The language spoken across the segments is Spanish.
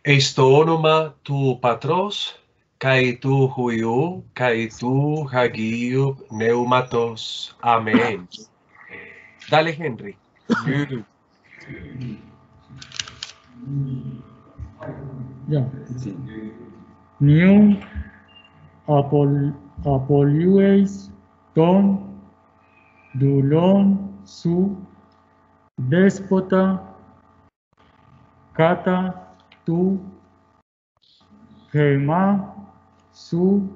Eistonoma tu patros, kai tu huiu, kai tu hagiu neumatos. Amén. Dale, Henry. Ya. Nium apoliueis ton dulon su déspota cata tu gema su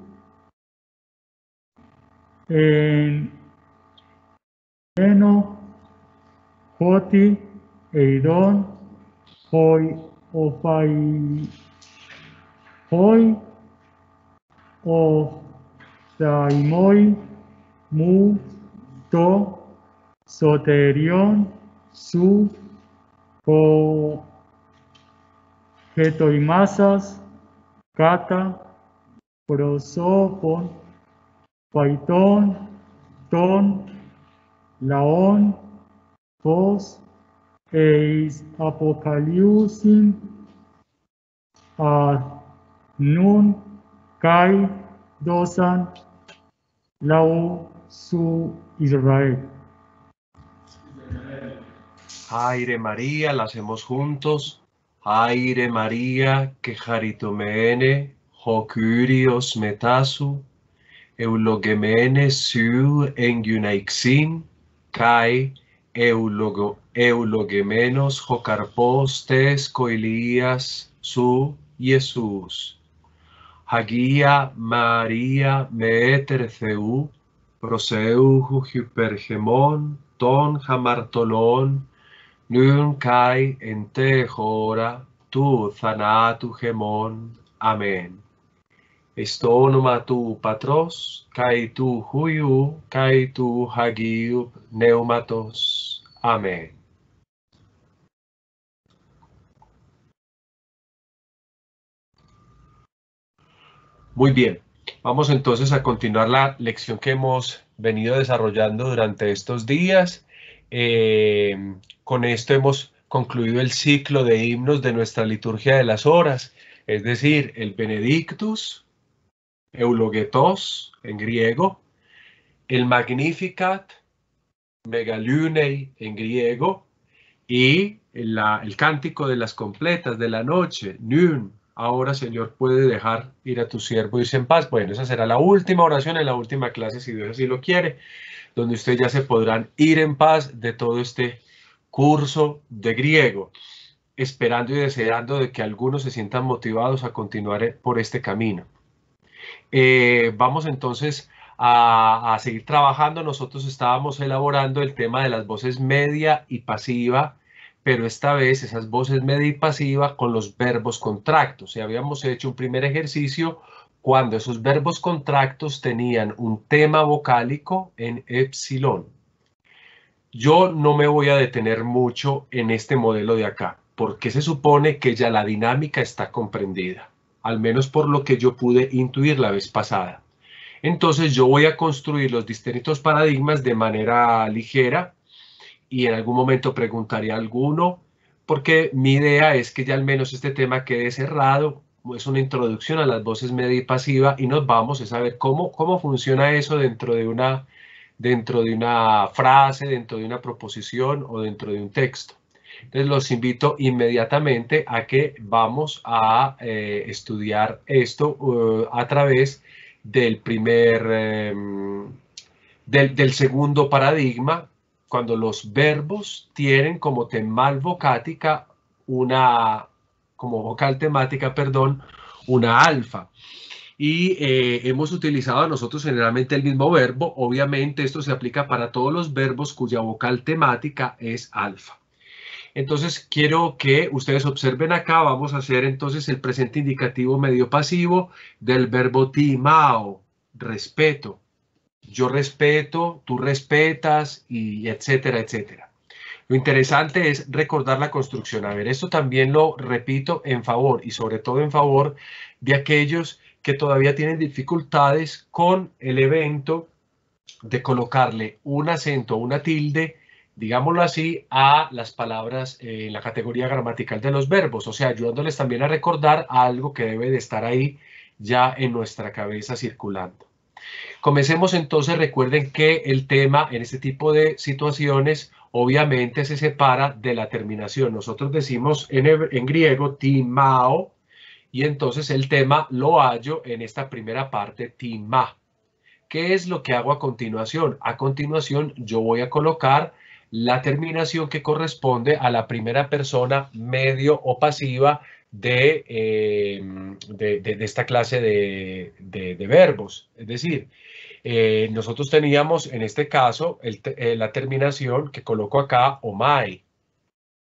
en eno hoti eidon hoi ofai hoi oftaimoi mu to soterion su po getoimasas kata prosopon paiton ton laon pos eis apocaliusin ad nun kai dosan lau su Israel. Aire María, la hacemos juntos. Aire María, que jaritomene, hocurios metasu, eulogemene su engunaixin, kai eulogemenos hocarpostes coilias su Jesús. Hagia Maria meter theu, proseu hypergemon, ton hamartolon, nun kai en te hora, tu thanatu gemon. Amén. Estonoma tu patros, kai tu huiu, kai tu hagiu neumatos. Amén. Muy bien, vamos entonces a continuar la lección que hemos venido desarrollando durante estos días. Con esto hemos concluido el ciclo de himnos de nuestra liturgia de las horas, es decir, el Benedictus, Eulogetos en griego, el Magnificat, Megalunei en griego y el cántico de las completas de la noche, Nun. Ahora, Señor, puede dejar ir a tu siervo, irse en paz. Bueno, esa será la última oración en la última clase, si Dios así lo quiere, donde ustedes ya se podrán ir en paz de todo este curso de griego, esperando y deseando de que algunos se sientan motivados a continuar por este camino. Vamos entonces a seguir trabajando. Nosotros estábamos elaborando el tema de las voces media y pasiva, pero esta vez esas voces media y pasiva con los verbos contractos. Y habíamos hecho un primer ejercicio cuando esos verbos contractos tenían un tema vocálico en epsilon. Yo no me voy a detener mucho en este modelo de acá, porque se supone que ya la dinámica está comprendida, al menos por lo que yo pude intuir la vez pasada. Entonces yo voy a construir los distintos paradigmas de manera ligera y en algún momento preguntaré a alguno, porque mi idea es que ya al menos este tema quede cerrado. Es una introducción a las voces media y pasiva y nos vamos a saber cómo funciona eso dentro de una frase, dentro de una proposición o dentro de un texto. Entonces los invito inmediatamente a que vamos a estudiar esto a través del del segundo paradigma, cuando los verbos tienen como temal vocática como vocal temática, perdón, una alfa. Y hemos utilizado nosotros generalmente el mismo verbo. Obviamente esto se aplica para todos los verbos cuya vocal temática es alfa. Entonces quiero que ustedes observen acá. Vamos a hacer entonces el presente indicativo medio pasivo del verbo timao, respeto. Yo respeto, tú respetas, y etcétera, etcétera. Lo interesante es recordar la construcción. A ver, esto también lo repito en favor y sobre todo en favor de aquellos que todavía tienen dificultades con el evento de colocarle un acento o una tilde digámoslo así, a las palabras en la categoría gramatical de los verbos, o sea, ayudándoles también a recordar algo que debe de estar ahí ya en nuestra cabeza circulando. Comencemos entonces, recuerden que el tema en este tipo de situaciones obviamente se separa de la terminación. Nosotros decimos en griego timao y entonces el tema lo hallo en esta primera parte tima. ¿Qué es lo que hago a continuación? A continuación yo voy a colocar la terminación que corresponde a la primera persona medio o pasiva de esta clase de verbos. Es decir, nosotros teníamos en este caso la terminación que coloco acá, omai.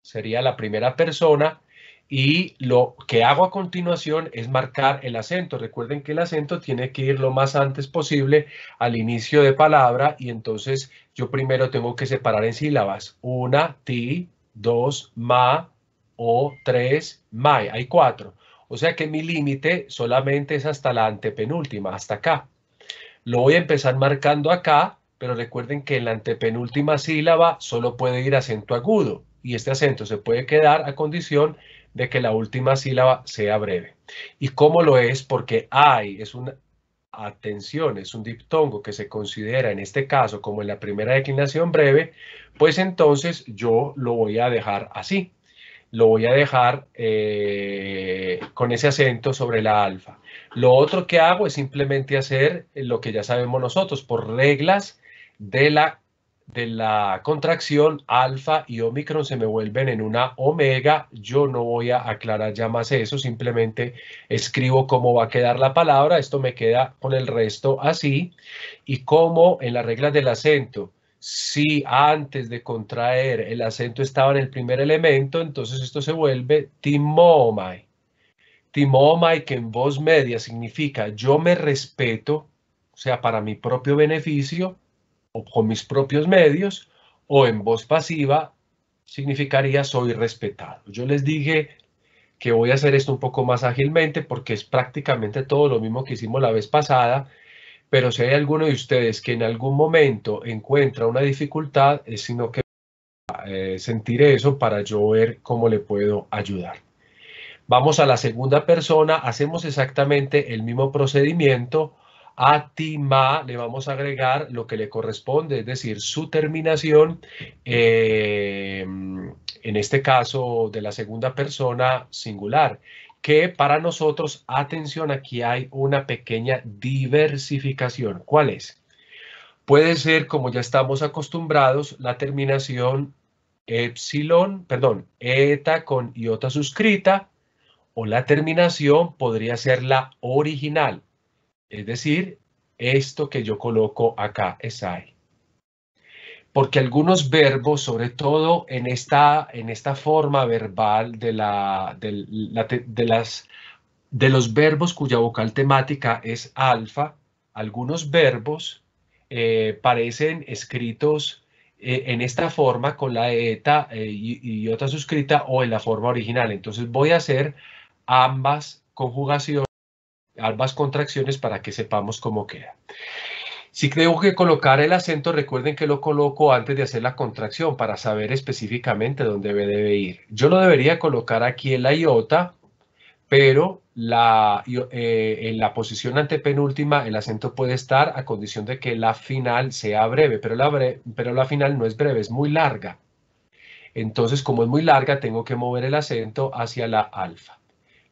Sería la primera persona y lo que hago a continuación es marcar el acento. Recuerden que el acento tiene que ir lo más antes posible al inicio de palabra y entonces yo primero tengo que separar en sílabas. Una, ti, dos, ma o tres, mai. Hay 4. O sea que mi límite solamente es hasta la antepenúltima, hasta acá. Lo voy a empezar marcando acá, pero recuerden que en la antepenúltima sílaba solo puede ir acento agudo y este acento se puede quedar a condición de que la última sílaba sea breve. ¿Y cómo lo es? Porque hay, es una atención, es un diptongo que se considera en este caso como en la primera declinación breve, pues entonces yo lo voy a dejar así. Lo voy a dejar con ese acento sobre la alfa. Lo otro que hago es simplemente hacer lo que ya sabemos nosotros, por reglas de la contracción, alfa y omicron se me vuelven en una omega. Yo no voy a aclarar ya más eso, simplemente escribo cómo va a quedar la palabra. Esto me queda con el resto así. Y como en las reglas del acento, si antes de contraer el acento estaba en el primer elemento, entonces esto se vuelve timomai. Timomai, que en voz media significa yo me respeto, o sea, para mi propio beneficio o con mis propios medios, o en voz pasiva significaría soy respetado. Yo les dije que voy a hacer esto un poco más ágilmente porque es prácticamente todo lo mismo que hicimos la vez pasada, pero si hay alguno de ustedes que en algún momento encuentra una dificultad, es sino que sentir eso para yo ver cómo le puedo ayudar. Vamos a la segunda persona, hacemos exactamente el mismo procedimiento. A Tima le vamos a agregar lo que le corresponde, es decir, su terminación, en este caso de la segunda persona singular, que para nosotros, atención, aquí hay una pequeña diversificación. ¿Cuál es? Puede ser, como ya estamos acostumbrados, la terminación epsilon, perdón, eta con iota suscrita, o la terminación podría ser la original, es decir, esto que yo coloco acá, es ahí. Porque algunos verbos, sobre todo en esta forma verbal de los verbos cuya vocal temática es alfa, algunos verbos parecen escritos en esta forma con la eta y otra suscrita o en la forma original. Entonces voy a hacer ambas conjugaciones, ambas contracciones para que sepamos cómo queda. Si tengo que colocar el acento, recuerden que lo coloco antes de hacer la contracción para saber específicamente dónde debe ir. Yo lo debería colocar aquí en la iota, pero en la posición antepenúltima el acento puede estar a condición de que la final sea breve, pero la final no es breve, es muy larga. Entonces, como es muy larga, tengo que mover el acento hacia la alfa.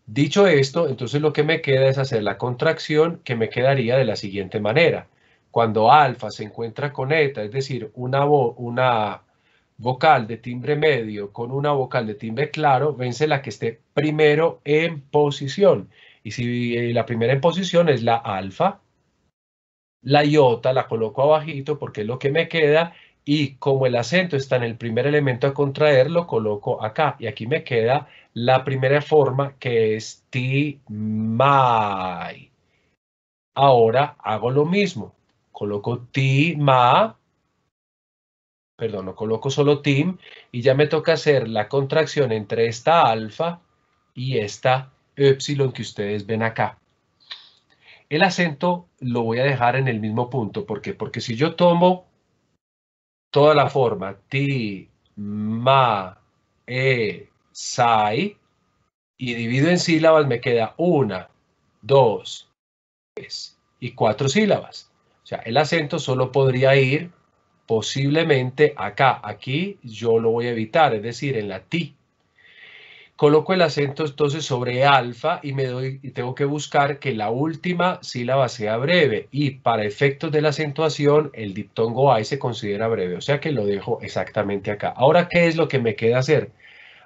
Dicho esto, entonces lo que me queda es hacer la contracción, que me quedaría de la siguiente manera. Cuando alfa se encuentra con eta, es decir, una vocal de timbre medio con una vocal de timbre claro, vence la que esté primero en posición. Y si la primera en posición es la alfa, la iota la coloco abajito porque es lo que me queda, y como el acento está en el primer elemento a contraer, lo coloco acá. Y aquí me queda la primera forma, que es ti-mai. Ahora hago lo mismo. Coloco ti-ma, perdón, no coloco solo tim, y ya me toca hacer la contracción entre esta alfa y esta epsilon que ustedes ven acá. El acento lo voy a dejar en el mismo punto. ¿Por qué? Porque si yo tomo toda la forma ti, ma, sai, y divido en sílabas, me queda 1, 2, 3 y 4 sílabas. O sea, el acento solo podría ir posiblemente acá. Aquí yo lo voy a evitar, es decir, en la ti. Coloco el acento entonces sobre alfa y tengo que buscar que la última sílaba sea breve, y para efectos de la acentuación el diptongo ay se considera breve, o sea que lo dejo exactamente acá. Ahora, ¿qué es lo que me queda hacer?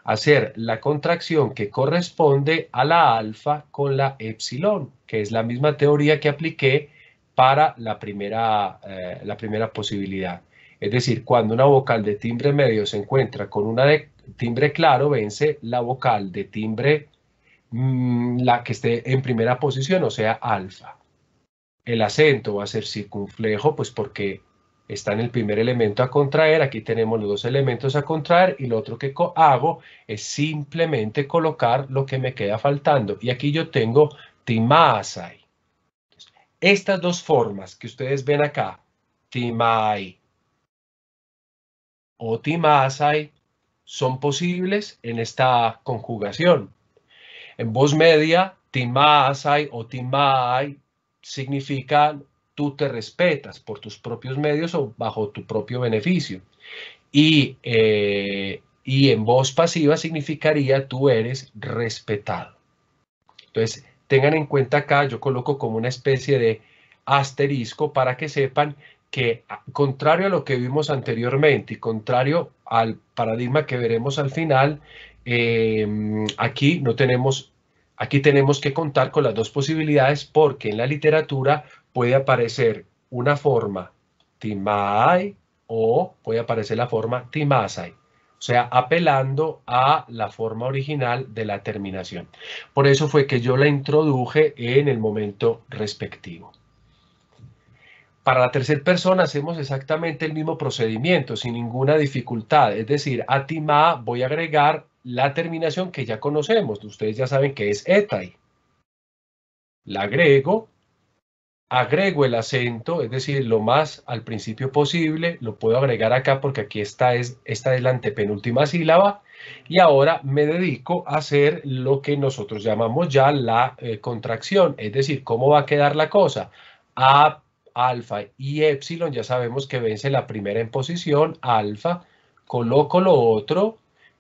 Hacer la contracción que corresponde a la alfa con la epsilon, que es la misma teoría que apliqué para la primera posibilidad. Es decir, cuando una vocal de timbre medio se encuentra con una de timbre claro, vence la vocal de timbre la que esté en primera posición, o sea, alfa. El acento va a ser circunflejo, pues porque está en el primer elemento a contraer. Aquí tenemos los dos elementos a contraer, y lo otro que hago es simplemente colocar lo que me queda faltando. Y aquí yo tengo timasai. Estas dos formas que ustedes ven acá, timai o timasai, son posibles en esta conjugación. En voz media, timasai o timai significa tú te respetas por tus propios medios o bajo tu propio beneficio. Y en voz pasiva significaría tú eres respetado. Entonces, tengan en cuenta acá, yo coloco como una especie de asterisco para que sepan que, contrario a lo que vimos anteriormente y contrario al paradigma que veremos al final, aquí tenemos que contar con las dos posibilidades, porque en la literatura puede aparecer una forma timai o puede aparecer la forma timasai, o sea, apelando a la forma original de la terminación. Por eso fue que yo la introduje en el momento respectivo. Para la tercera persona hacemos exactamente el mismo procedimiento, sin ninguna dificultad. Es decir, a timá voy a agregar la terminación que ya conocemos. Ustedes ya saben que es etai. La agrego el acento, es decir, lo más al principio posible. Lo puedo agregar acá porque aquí esta es la antepenúltima sílaba. Y ahora me dedico a hacer lo que nosotros llamamos ya la contracción. Es decir, ¿cómo va a quedar la cosa? A, alfa y epsilon, ya sabemos que vence la primera en posición, alfa. Coloco lo otro.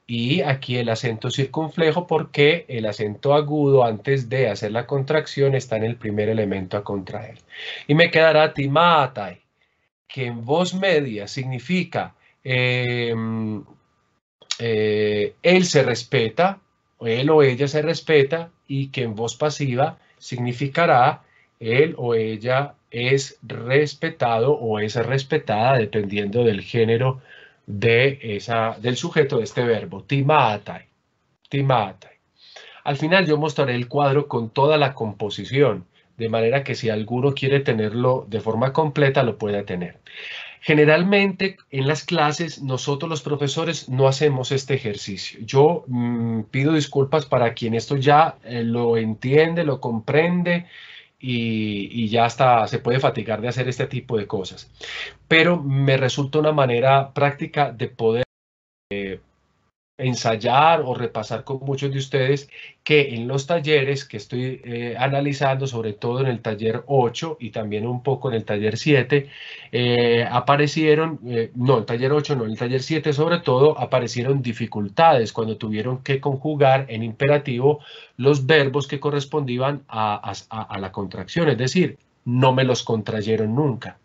Y aquí el acento circunflejo, porque el acento agudo antes de hacer la contracción está en el primer elemento a contraer. Y me quedará timatai, que en voz media significa él se respeta, o él o ella se respeta, y que en voz pasiva significará él o ella es respetado o es respetada, dependiendo del género del sujeto de este verbo, timatai, timatai. Al final yo mostraré el cuadro con toda la composición, de manera que si alguno quiere tenerlo de forma completa, lo pueda tener. Generalmente en las clases nosotros los profesores no hacemos este ejercicio. Yo pido disculpas para quien esto ya lo entiende, lo comprende, y ya hasta se puede fatigar de hacer este tipo de cosas. Pero me resulta una manera práctica de poder ensayar o repasar con muchos de ustedes, que en los talleres que estoy analizando, sobre todo en el taller 8 y también un poco en el taller 7, aparecieron, no, el taller 8 no, el taller 7 sobre todo, aparecieron dificultades cuando tuvieron que conjugar en imperativo los verbos que correspondían a la contracción, es decir, no me los contrayeron nunca.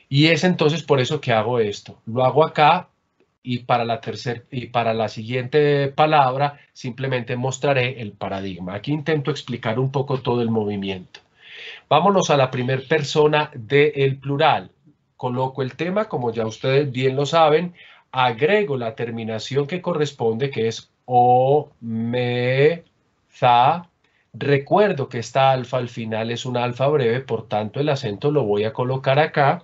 Y es entonces por eso que hago esto. Lo hago acá, y para la siguiente palabra simplemente mostraré el paradigma. Aquí intento explicar un poco todo el movimiento. Vámonos a la primera persona del plural. Coloco el tema, como ya ustedes bien lo saben, agrego la terminación que corresponde, que es o, me, za. Recuerdo que esta alfa al final es una alfa breve, por tanto el acento lo voy a colocar acá.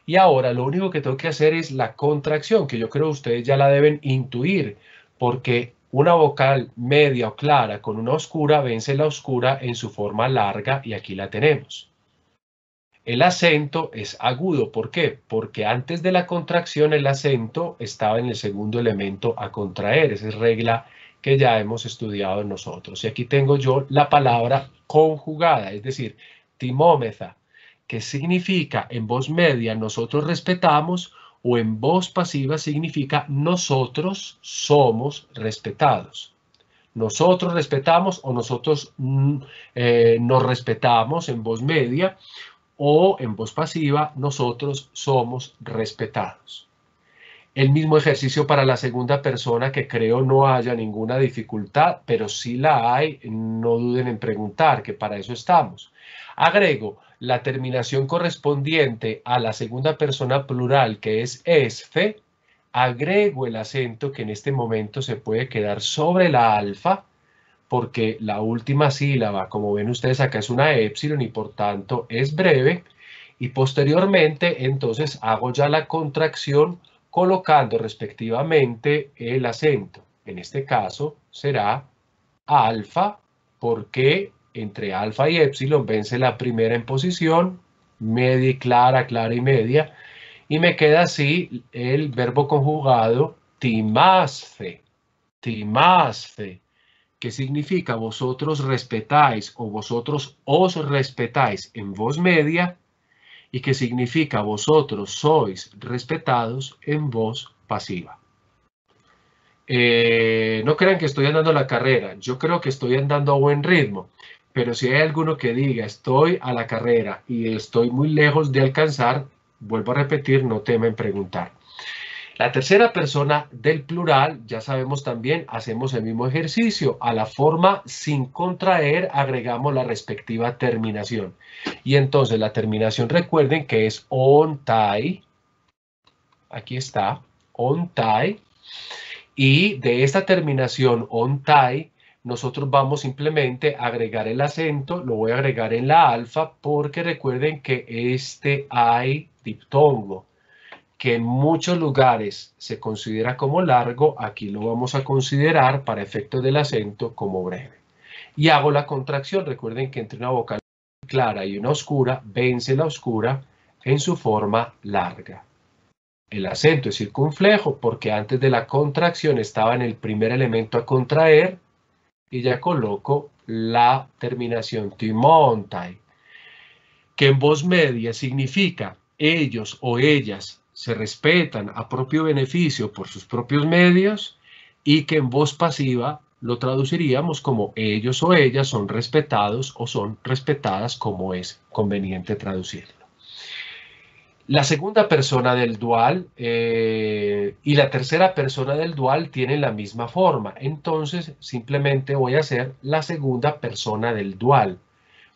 Y ahora lo único que tengo que hacer es la contracción, que yo creo que ustedes ya la deben intuir, porque una vocal media o clara con una oscura vence la oscura en su forma larga, y aquí la tenemos. El acento es agudo. ¿Por qué? Porque antes de la contracción el acento estaba en el segundo elemento a contraer. Esa es regla que ya hemos estudiado nosotros. Y aquí tengo yo la palabra conjugada, es decir, timómetha, que significa en voz media nosotros respetamos, o en voz pasiva significa nosotros somos respetados. Nosotros respetamos o nosotros nos respetamos en voz media, o en voz pasiva nosotros somos respetados. El mismo ejercicio para la segunda persona, que creo no haya ninguna dificultad, pero si la hay, no duden en preguntar, que para eso estamos. Agrego la terminación correspondiente a la segunda persona plural, que es esfe. Agrego el acento que en este momento se puede quedar sobre la alfa, porque la última sílaba, como ven ustedes acá, es una épsilon y por tanto es breve. Y posteriormente, entonces, hago ya la contracción colocando respectivamente el acento. En este caso será alfa, porque entre alfa y épsilon vence la primera en posición, media y clara, clara y media, y me queda así el verbo conjugado timasce, timasce, que significa vosotros respetáis o vosotros os respetáis en voz media, y que significa vosotros sois respetados en voz pasiva. No crean que estoy andando la carrera, yo creo que estoy andando a buen ritmo, pero si hay alguno que diga estoy a la carrera y estoy muy lejos de alcanzar, vuelvo a repetir, no temen preguntar. La tercera persona del plural, ya sabemos también, hacemos el mismo ejercicio. A la forma sin contraer agregamos la respectiva terminación. Y entonces la terminación, recuerden que es ontai. Aquí está, ontai. Y de esta terminación ontai, nosotros vamos simplemente a agregar el acento. Lo voy a agregar en la alfa porque recuerden que este hay diptongo, que en muchos lugares se considera como largo, aquí lo vamos a considerar para efectos del acento como breve. Y hago la contracción. Recuerden que entre una vocal clara y una oscura, vence la oscura en su forma larga. El acento es circunflejo porque antes de la contracción estaba en el primer elemento a contraer, y ya coloco la terminación timontai, que en voz media significa ellos o ellas se respetan a propio beneficio por sus propios medios, y que en voz pasiva lo traduciríamos como ellos o ellas son respetados o son respetadas, como es conveniente traducirlo. La segunda persona del dual y la tercera persona del dual tienen la misma forma. Entonces simplemente voy a hacer la segunda persona del dual.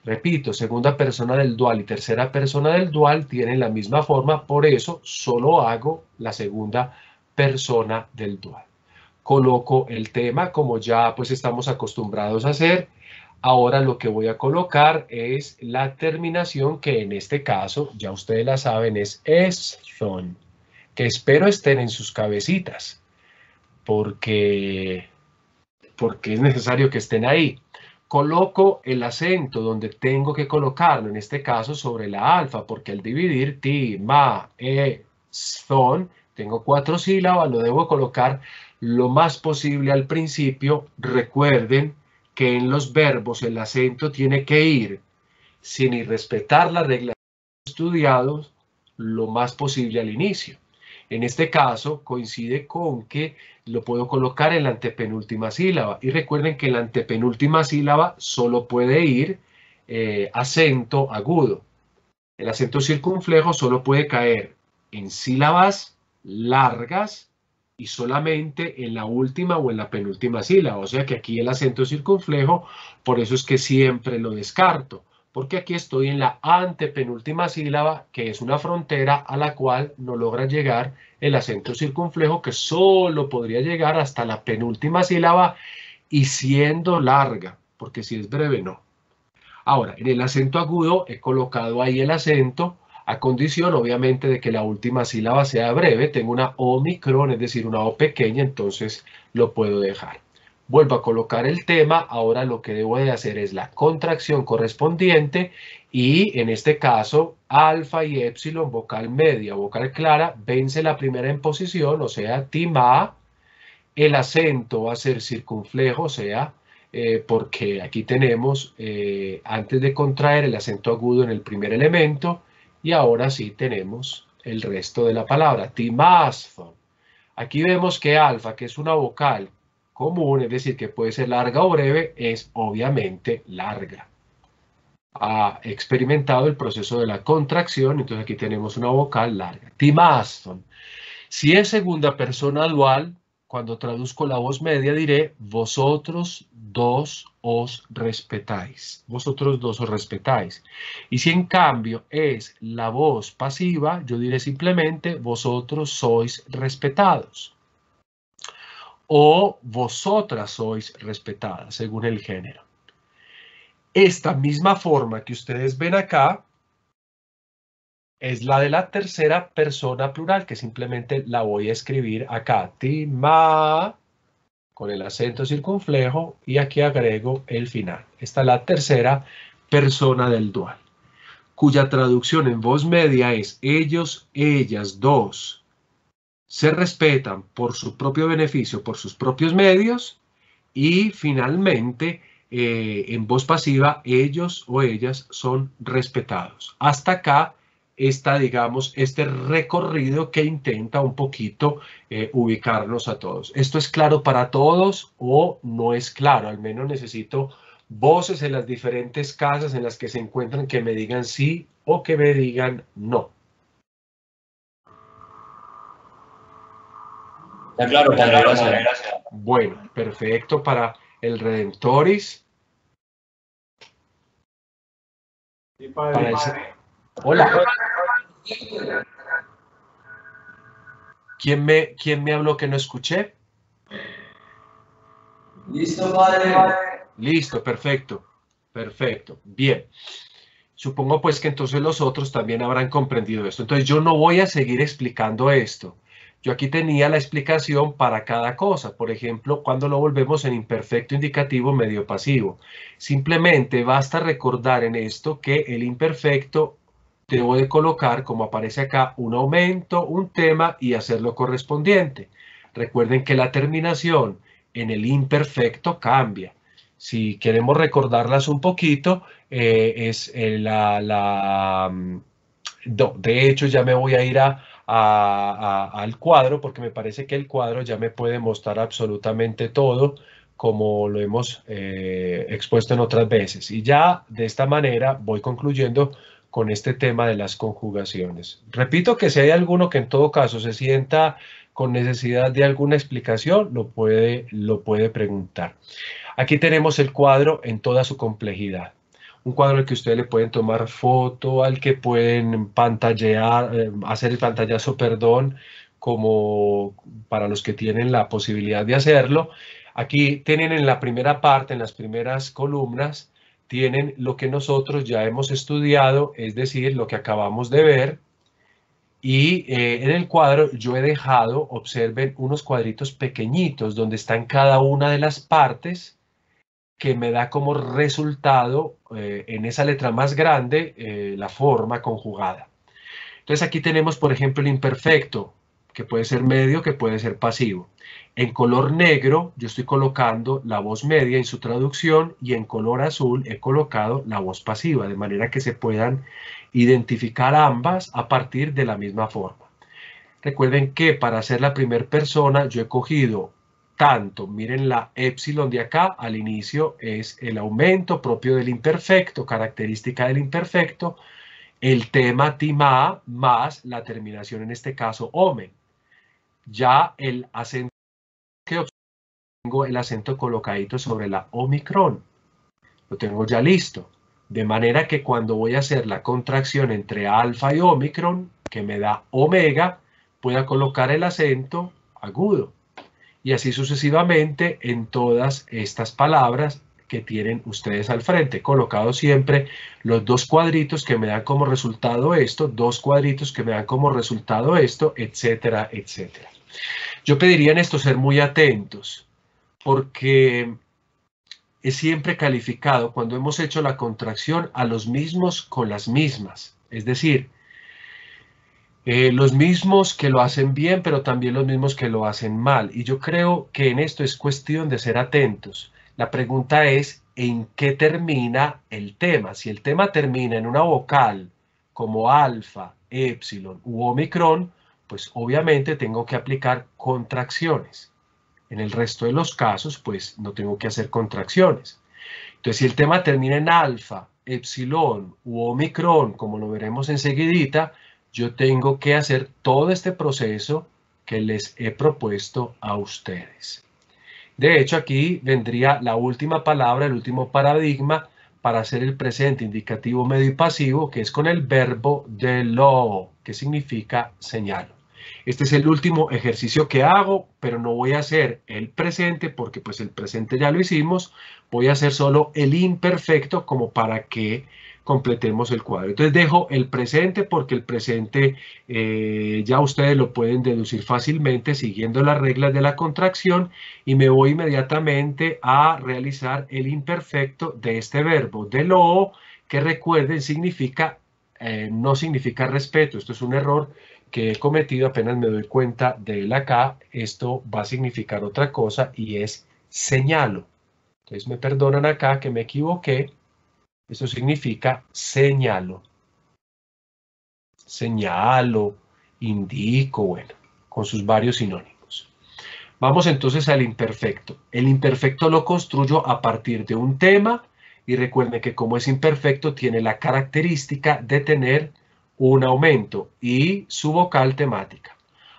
Repito, segunda persona del dual y tercera persona del dual tienen la misma forma, por eso solo hago la segunda persona del dual. Coloco el tema como ya pues estamos acostumbrados a hacer. Ahora lo que voy a colocar es la terminación, que en este caso, ya ustedes la saben, es esthon, que espero estén en sus cabecitas, porque es necesario que estén ahí. Coloco el acento donde tengo que colocarlo, en este caso sobre la alfa, porque al dividir ti, ma, son, tengo 4 sílabas, lo debo colocar lo más posible al principio. Recuerden que en los verbos el acento tiene que ir sin irrespetar las reglas estudiadas lo más posible al inicio. En este caso coincide con que lo puedo colocar en la antepenúltima sílaba. Y recuerden que en la antepenúltima sílaba solo puede ir acento agudo. El acento circunflejo solo puede caer en sílabas largas y solamente en la última o en la penúltima sílaba. O sea que aquí el acento circunflejo, por eso es que siempre lo descarto, porque aquí estoy en la antepenúltima sílaba, que es una frontera a la cual no logra llegar el acento circunflejo, que solo podría llegar hasta la penúltima sílaba y siendo larga, porque si es breve no. Ahora, en el acento agudo he colocado ahí el acento a condición, obviamente, de que la última sílaba sea breve. Tengo una omicron, es decir, una O pequeña, entonces lo puedo dejar. vuelvo a colocar el tema, ahora lo que debo de hacer es la contracción correspondiente y en este caso alfa y épsilon, vocal media, vocal clara, vence la primera en posición, o sea, tima, el acento va a ser circunflejo, o sea, porque aquí tenemos, antes de contraer el acento agudo en el primer elemento, y ahora sí tenemos el resto de la palabra, timazthon. Aquí vemos que alfa, que es una vocal común, es decir, que puede ser larga o breve, es obviamente larga. Ha experimentado el proceso de la contracción, entonces aquí tenemos una vocal larga. Timazthon. Si es segunda persona dual, cuando traduzco la voz media diré, vosotros dos os respetáis. Vosotros dos os respetáis. Y si en cambio es la voz pasiva, yo diré simplemente, vosotros sois respetados. O vosotras sois respetadas, según el género. Esta misma forma que ustedes ven acá es la de la tercera persona plural, que simplemente la voy a escribir acá. Tima, con el acento circunflejo, y aquí agrego el final. Esta es la tercera persona del dual, cuya traducción en voz media es ellos, ellas, dos, se respetan por su propio beneficio, por sus propios medios, y finalmente, en voz pasiva, ellos o ellas son respetados. Hasta acá está, digamos, este recorrido que intenta un poquito ubicarnos a todos. ¿Esto es claro para todos o no es claro? Al menos necesito voces en las diferentes casas en las que se encuentran que me digan sí o que me digan no. Está claro, padre, gracias. Bueno, perfecto para el Redentoris. Sí, padre. Hola. ¿Quién me habló que no escuché? Listo, padre. Listo, perfecto. Perfecto. Bien. Supongo pues que entonces los otros también habrán comprendido esto. Entonces yo no voy a seguir explicando esto. Yo aquí tenía la explicación para cada cosa. Por ejemplo, cuando lo volvemos en imperfecto indicativo medio pasivo. Simplemente basta recordar en esto que el imperfecto debo de colocar, como aparece acá, un aumento, un tema y hacerlo correspondiente. Recuerden que la terminación en el imperfecto cambia. Si queremos recordarlas un poquito, de hecho, ya me voy a ir al cuadro porque me parece que el cuadro ya me puede mostrar absolutamente todo como lo hemos expuesto en otras veces. Y ya de esta manera voy concluyendo con este tema de las conjugaciones. Repito que si hay alguno que en todo caso se sienta con necesidad de alguna explicación, lo puede preguntar. Aquí tenemos el cuadro en toda su complejidad. Un cuadro al que ustedes le pueden tomar foto, al que pueden pantallear, hacer el pantallazo, perdón, como para los que tienen la posibilidad de hacerlo. Aquí tienen en la primera parte, en las primeras columnas, tienen lo que nosotros ya hemos estudiado, es decir, lo que acabamos de ver. Y en el cuadro yo he dejado, observen, unos cuadritos pequeñitos donde están cada una de las partes que me da como resultado en esa letra más grande la forma conjugada. Entonces aquí tenemos, por ejemplo, el imperfecto, que puede ser medio, que puede ser pasivo. En color negro yo estoy colocando la voz media en su traducción y en color azul he colocado la voz pasiva, de manera que se puedan identificar ambas a partir de la misma forma. Recuerden que para hacer la primera persona yo he cogido tanto, miren la épsilon de acá, al inicio es el aumento propio del imperfecto, característica del imperfecto, el tema tima más la terminación, en este caso omen. Ya el acento que tengo, el acento colocadito sobre la omicron, lo tengo ya listo. De manera que cuando voy a hacer la contracción entre alfa y omicron, que me da omega, pueda colocar el acento agudo. Y así sucesivamente en todas estas palabras que tienen ustedes al frente, colocado siempre los dos cuadritos que me dan como resultado esto, dos cuadritos que me dan como resultado esto, etcétera, etcétera. Yo pediría en esto ser muy atentos, porque es siempre calificado cuando hemos hecho la contracción a los mismos con las mismas. Es decir, los mismos que lo hacen bien, pero también los mismos que lo hacen mal. Y yo creo que en esto es cuestión de ser atentos. La pregunta es, ¿en qué termina el tema? Si el tema termina en una vocal como alfa, épsilon u omicron, pues obviamente tengo que aplicar contracciones. En el resto de los casos, pues no tengo que hacer contracciones. Entonces, si el tema termina en alfa, epsilon u omicron, como lo veremos enseguidita, yo tengo que hacer todo este proceso que les he propuesto a ustedes. De hecho, aquí vendría la última palabra, el último paradigma para hacer el presente indicativo medio y pasivo, que es con el verbo de lo, que significa señalo. Este es el último ejercicio que hago, pero no voy a hacer el presente porque pues el presente ya lo hicimos. Voy a hacer solo el imperfecto como para que completemos el cuadro. Entonces dejo el presente porque el presente ya ustedes lo pueden deducir fácilmente siguiendo las reglas de la contracción, y me voy inmediatamente a realizar el imperfecto de este verbo de lo, que recuerden significa no significa respeto. Esto es un error que he cometido, apenas me doy cuenta de él acá. Esto va a significar otra cosa y es señalo. Entonces me perdonan acá que me equivoqué. Eso significa señalo. Señalo, indico, bueno, con sus varios sinónimos. Vamos entonces al imperfecto. El imperfecto lo construyo a partir de un tema, y recuerden que como es imperfecto tiene la característica de tener un aumento y su vocal temática,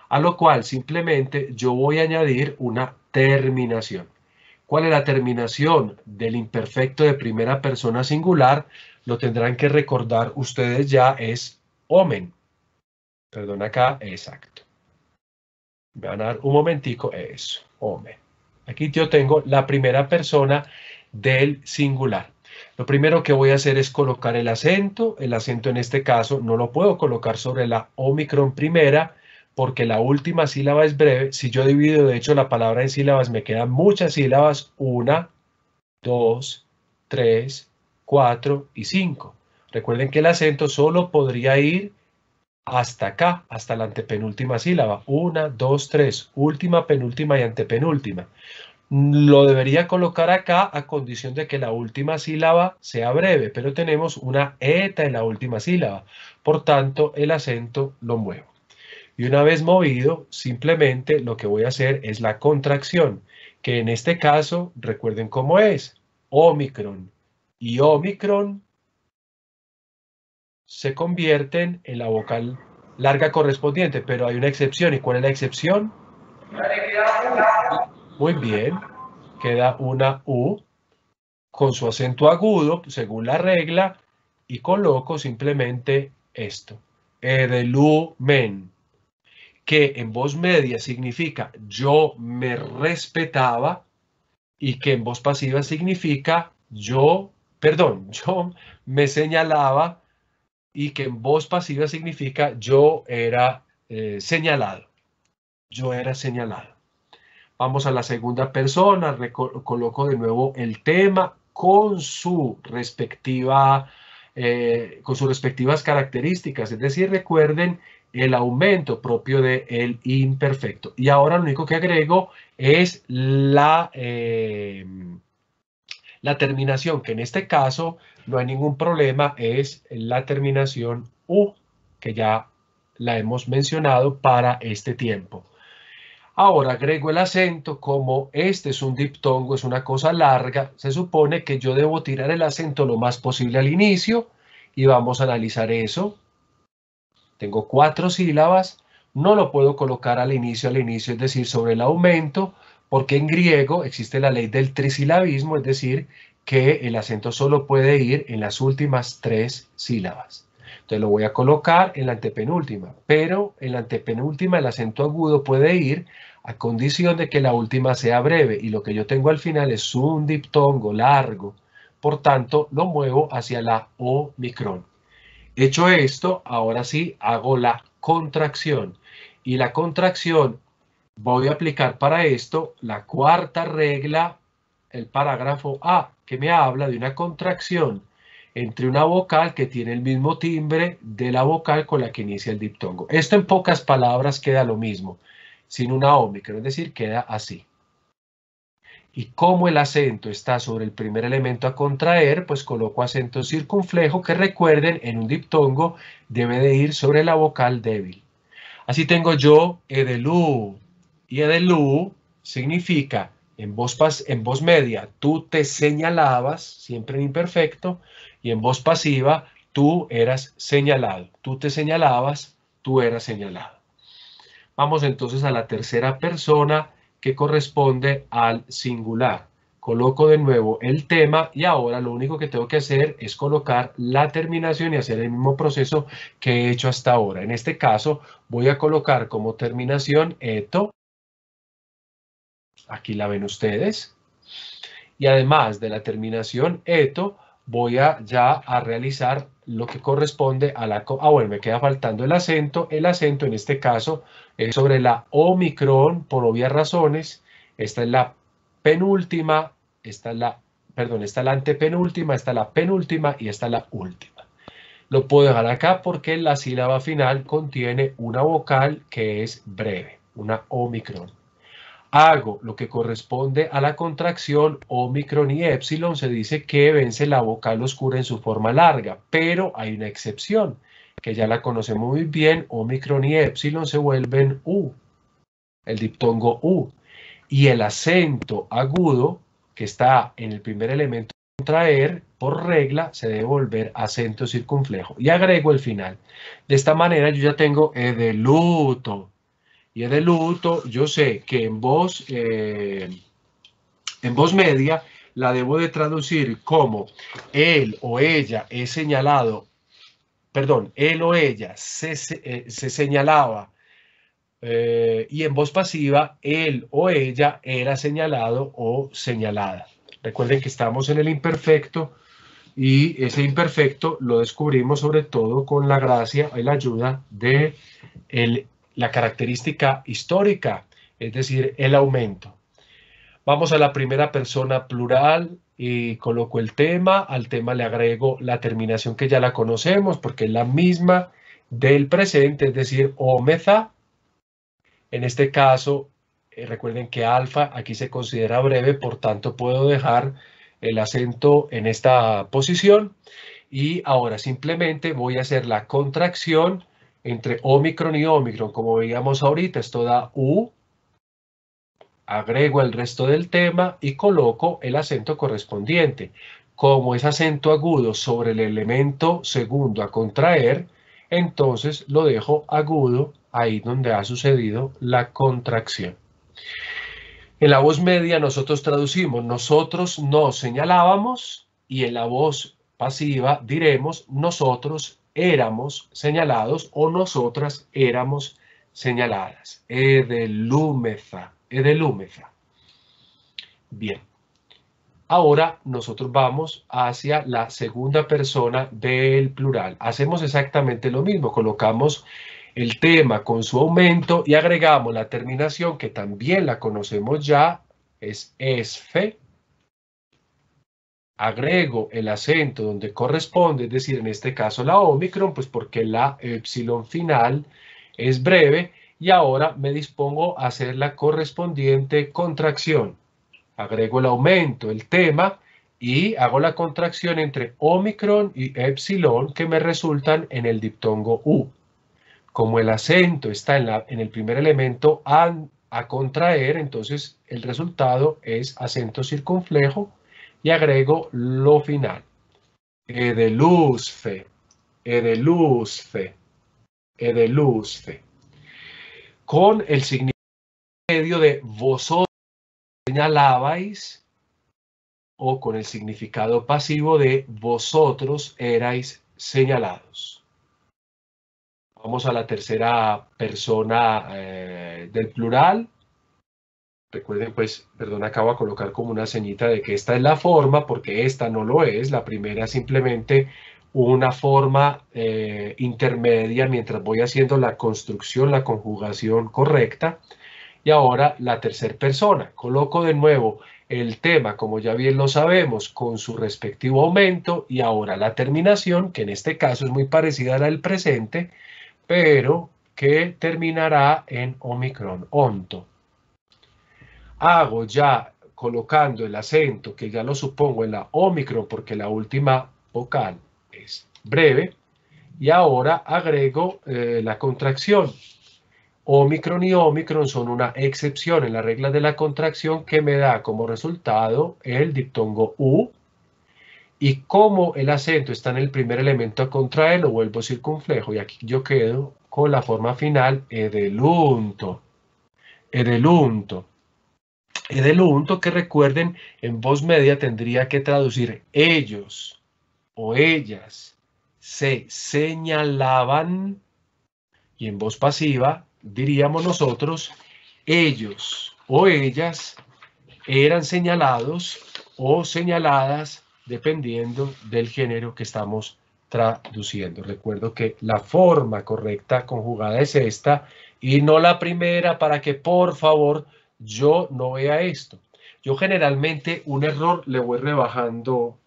a lo cual simplemente yo voy a añadir una terminación. ¿Cuál es la terminación del imperfecto de primera persona singular? Lo tendrán que recordar ustedes ya, es omen. Perdón acá, exacto. Me van a dar un momentico, eso, omen. Aquí yo tengo la primera persona del singular. Lo primero que voy a hacer es colocar el acento. El acento en este caso no lo puedo colocar sobre la omicron primera porque la última sílaba es breve. Si yo divido de hecho la palabra en sílabas me quedan muchas sílabas, 1, 2, 3, 4 y 5. Recuerden que el acento solo podría ir hasta acá, hasta la antepenúltima sílaba. 1, 2, 3, última, penúltima y antepenúltima. Lo debería colocar acá a condición de que la última sílaba sea breve, pero tenemos una eta en la última sílaba. Por tanto, el acento lo muevo. Y una vez movido, simplemente lo que voy a hacer es la contracción, que en este caso, recuerden cómo es, omicron y omicron se convierten en la vocal larga correspondiente, pero hay una excepción. ¿Y cuál es la excepción? Muy bien, queda una U con su acento agudo, según la regla, y coloco simplemente esto, edelumen, que en voz media significa yo me respetaba, y que en voz pasiva significa yo me señalaba, y que en voz pasiva significa yo era señalado. Yo era señalado. Vamos a la segunda persona, coloco de nuevo el tema con sus respectivas características, es decir, recuerden el aumento propio del imperfecto. Y ahora lo único que agrego es la terminación, que en este caso no hay ningún problema, es la terminación U, que ya la hemos mencionado para este tiempo. Ahora agrego el acento. Como este es un diptongo, es una cosa larga, se supone que yo debo tirar el acento lo más posible al inicio, y vamos a analizar eso. Tengo 4 sílabas, no lo puedo colocar al inicio, es decir, sobre el aumento, porque en griego existe la ley del trisilabismo, es decir, que el acento solo puede ir en las últimas 3 sílabas. Entonces lo voy a colocar en la antepenúltima, pero en la antepenúltima el acento agudo puede ir a condición de que la última sea breve, y lo que yo tengo al final es un diptongo largo, por tanto lo muevo hacia la omicron. Hecho esto, ahora sí hago la contracción, y la contracción voy a aplicar para esto la cuarta regla, el parágrafo A, que me habla de una contracción entre una vocal que tiene el mismo timbre de la vocal con la que inicia el diptongo. Esto en pocas palabras queda lo mismo, sin una ómicron, es decir, queda así. Y como el acento está sobre el primer elemento a contraer, pues coloco acento circunflejo que, recuerden, en un diptongo debe de ir sobre la vocal débil. Así tengo yo edelú, y edelú significa en voz media tú te señalabas, siempre en imperfecto, y en voz pasiva tú eras señalado, tú te señalabas, tú eras señalado. Vamos entonces a la tercera persona, que corresponde al singular. Coloco de nuevo el tema y ahora lo único que tengo que hacer es colocar la terminación y hacer el mismo proceso que he hecho hasta ahora. En este caso voy a colocar como terminación eto. Aquí la ven ustedes. Y además de la terminación eto, voy ya a realizar lo que corresponde a la... bueno, me queda faltando el acento. El acento en este caso es sobre la omicron por obvias razones. Esta es la penúltima, esta es la antepenúltima, esta es la penúltima y esta es la última. Lo puedo dejar acá porque la sílaba final contiene una vocal que es breve, una omicron. Hago lo que corresponde a la contracción omicron y épsilon. Se dice que vence la vocal oscura en su forma larga, pero hay una excepción, que ya la conocemos muy bien. Omicron y épsilon se vuelven U, el diptongo U. Y el acento agudo, que está en el primer elemento a contraer, por regla, se debe volver acento circunflejo. Y agrego el final. De esta manera yo ya tengo edeluto. Y edeluto, yo sé que en voz media la debo de traducir como él o ella es señalado, perdón, él o ella se señalaba, y en voz pasiva él o ella era señalado o señalada. Recuerden que estamos en el imperfecto y ese imperfecto lo descubrimos sobre todo con la gracia y la ayuda de la característica histórica, es decir, el aumento. Vamos a la primera persona plural y coloco el tema. Al tema le agrego la terminación que ya la conocemos porque es la misma del presente, es decir, omeza. En este caso, recuerden que alfa aquí se considera breve, por tanto puedo dejar el acento en esta posición. Y ahora simplemente voy a hacer la contracción entre omicron y omicron. Como veíamos ahorita, esto da U. Agrego el resto del tema y coloco el acento correspondiente. Como es acento agudo sobre el elemento segundo a contraer, entonces lo dejo agudo ahí donde ha sucedido la contracción. En la voz media nosotros traducimos, nosotros nos señalábamos, y en la voz pasiva diremos, nosotros éramos señalados o nosotras éramos señaladas. Edelúmeza, edelúmeza. Bien. Ahora nosotros vamos hacia la segunda persona del plural. Hacemos exactamente lo mismo, colocamos el tema con su aumento y agregamos la terminación que también la conocemos ya, es esfe. Agrego el acento donde corresponde, es decir, en este caso la omicron, pues porque la épsilon final es breve, y ahora me dispongo a hacer la correspondiente contracción. Agrego el aumento, el tema, y hago la contracción entre omicron y épsilon que me resultan en el diptongo U. Como el acento está en el primer elemento a contraer, entonces el resultado es acento circunflejo y agrego lo final. Edeluzfe, edeluzfe, edeluzfe. Con el significado medio de vosotros señalabais, o con el significado pasivo de vosotros erais señalados. Vamos a la tercera persona del plural. Recuerden, pues, perdón, acabo de colocar como una señita de que esta es la forma, porque esta no lo es. La primera es simplemente una forma intermedia mientras voy haciendo la construcción, la conjugación correcta. Y ahora la tercera persona. Coloco de nuevo el tema, como ya bien lo sabemos, con su respectivo aumento, y ahora la terminación, que en este caso es muy parecida a la del presente, pero que terminará en Omicron, onto. Hago ya colocando el acento, que ya lo supongo en la Omicron, porque la última vocal es breve, y ahora agrego la contracción. Omicron y Omicron son una excepción en la regla de la contracción que me da como resultado el diptongo U, y como el acento está en el primer elemento a contraer, lo vuelvo circunflejo y aquí yo quedo con la forma final edelunto. Edelunto. Edelunto, que recuerden, en voz media tendría que traducir ellos o ellas se señalaban, y en voz pasiva diríamos nosotros ellos o ellas eran señalados o señaladas dependiendo del género que estamos traduciendo. Recuerdo que la forma correcta conjugada es esta y no la primera, para que por favor yo no vea esto. Yo generalmente un error le voy rebajando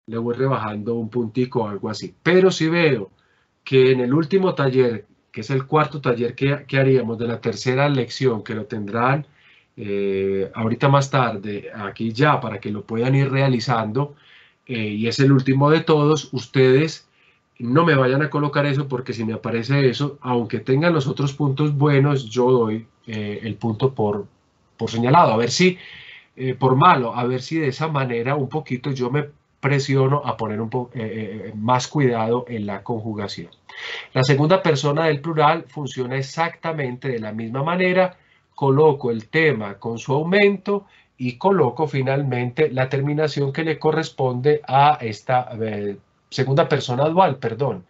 un puntico o algo así, pero si veo que en el último taller, que es el cuarto taller que haríamos de la tercera lección, que lo tendrán ahorita más tarde, aquí ya, para que lo puedan ir realizando, y es el último de todos, ustedes no me vayan a colocar eso, porque si me aparece eso, aunque tengan los otros puntos buenos, yo doy el punto por señalado, a ver si, por malo, a ver si de esa manera un poquito yo me presiono a poner más cuidado en la conjugación. La segunda persona del plural funciona exactamente de la misma manera. Coloco el tema con su aumento y coloco finalmente la terminación que le corresponde a esta segunda persona dual, perdón,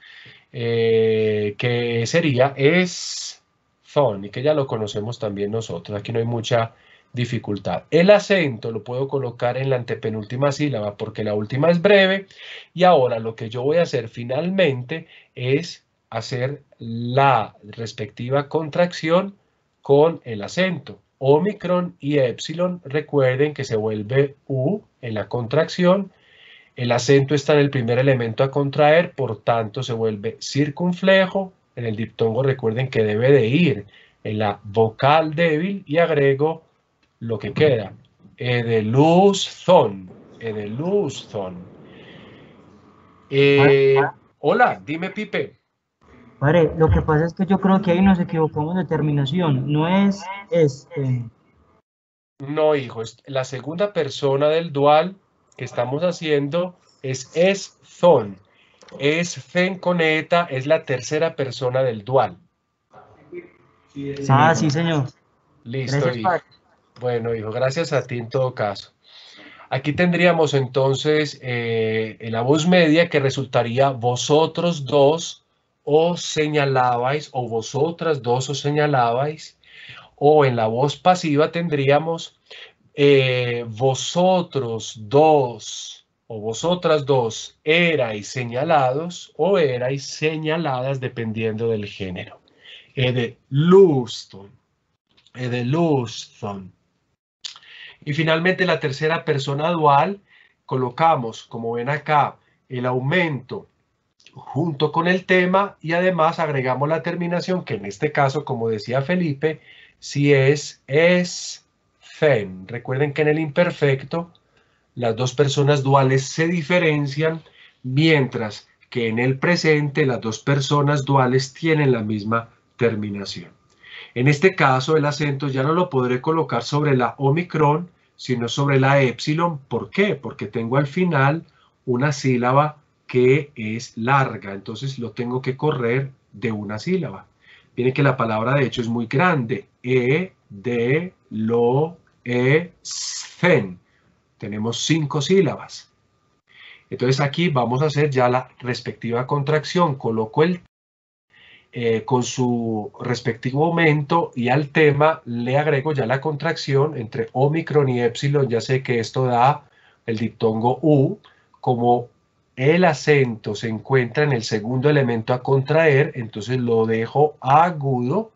que sería es son, y que ya lo conocemos también nosotros. Aquí no hay mucha dificultad. El acento lo puedo colocar en la antepenúltima sílaba porque la última es breve, y ahora lo que yo voy a hacer finalmente es hacer la respectiva contracción con el acento. Omicron y epsilon, recuerden que se vuelve U en la contracción. El acento está en el primer elemento a contraer, por tanto se vuelve circunflejo. En el diptongo recuerden que debe de ir en la vocal débil, y agrego lo que queda. Edeluzón. Edeluzón. Hola, dime, Pipe. Padre, lo que pasa es que yo creo que ahí nos equivocamos de terminación. No es No, hijo, la segunda persona del dual que estamos haciendo es son. Es fen con eta, es la tercera persona del dual. Ah, sí, señor. Listo, Gracias, hijo. padre. Bueno, hijo, gracias a ti en todo caso. Aquí tendríamos entonces en la voz media, que resultaría vosotros dos os señalabais, o vosotras dos os señalabais, o en la voz pasiva tendríamos vosotros dos o vosotras dos erais señalados o erais señaladas, dependiendo del género. Edeluzton. Edeluzton. Y finalmente la tercera persona dual, colocamos, como ven acá, el aumento junto con el tema, y además agregamos la terminación, que en este caso, como decía Felipe, si es fen. Recuerden que en el imperfecto las dos personas duales se diferencian, mientras que en el presente las dos personas duales tienen la misma terminación. En este caso, el acento ya no lo podré colocar sobre la omicron, sino sobre la epsilon. ¿Por qué? Porque tengo al final una sílaba que es larga, entonces lo tengo que correr de una sílaba. Miren que la palabra de hecho es muy grande. De, lo, fen. Tenemos 5 sílabas. Entonces aquí vamos a hacer ya la respectiva contracción. Coloco el con su respectivo aumento, y al tema le agrego ya la contracción entre omicron y epsilon. Ya sé que esto da el diptongo U. Como el acento se encuentra en el segundo elemento a contraer, entonces lo dejo agudo,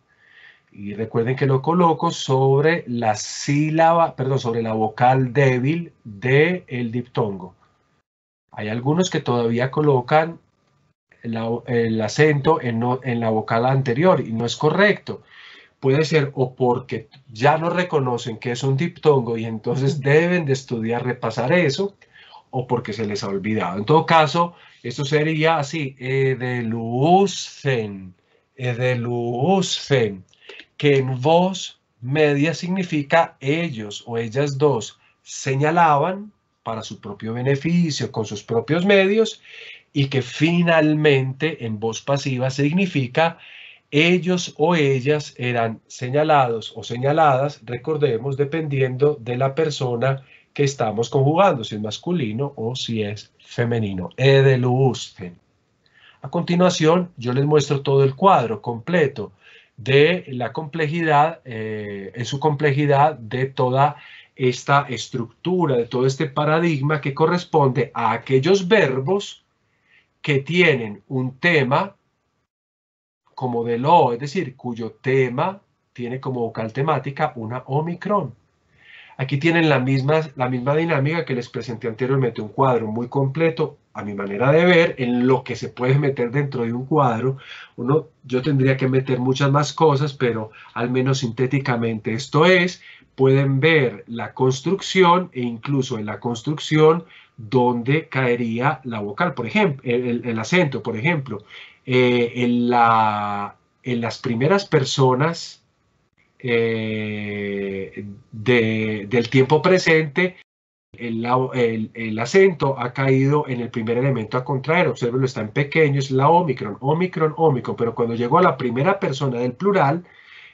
y recuerden que lo coloco sobre la sílaba, perdón, sobre la vocal débil del diptongo. Hay algunos que todavía colocan el acento en la vocal anterior y no es correcto. Puede ser o porque ya no reconocen que es un diptongo y entonces deben de estudiar, repasar eso, o porque se les ha olvidado. En todo caso, esto sería así, edelucen, que en voz media significa ellos o ellas dos señalaban para su propio beneficio, con sus propios medios, y que finalmente en voz pasiva significa ellos o ellas eran señalados o señaladas, recordemos, dependiendo de la persona que estamos conjugando, si es masculino o si es femenino. Edelusten. A continuación, yo les muestro todo el cuadro completo de la complejidad, en su complejidad de toda esta estructura, de todo este paradigma que corresponde a aquellos verbos que tienen un tema como del O, es decir, cuyo tema tiene como vocal temática una omicron. Aquí tienen la misma dinámica que les presenté anteriormente, un cuadro muy completo, a mi manera de ver, en lo que se puede meter dentro de un cuadro. Yo tendría que meter muchas más cosas, pero al menos sintéticamente esto es, pueden ver la construcción e incluso en la construcción donde caería la vocal, por ejemplo, el acento, por ejemplo. En las primeras personas del tiempo presente, el acento ha caído en el primer elemento a contraer. Observen, está en pequeño, es la omicron, omicron, omicron, pero cuando llegó a la primera persona del plural,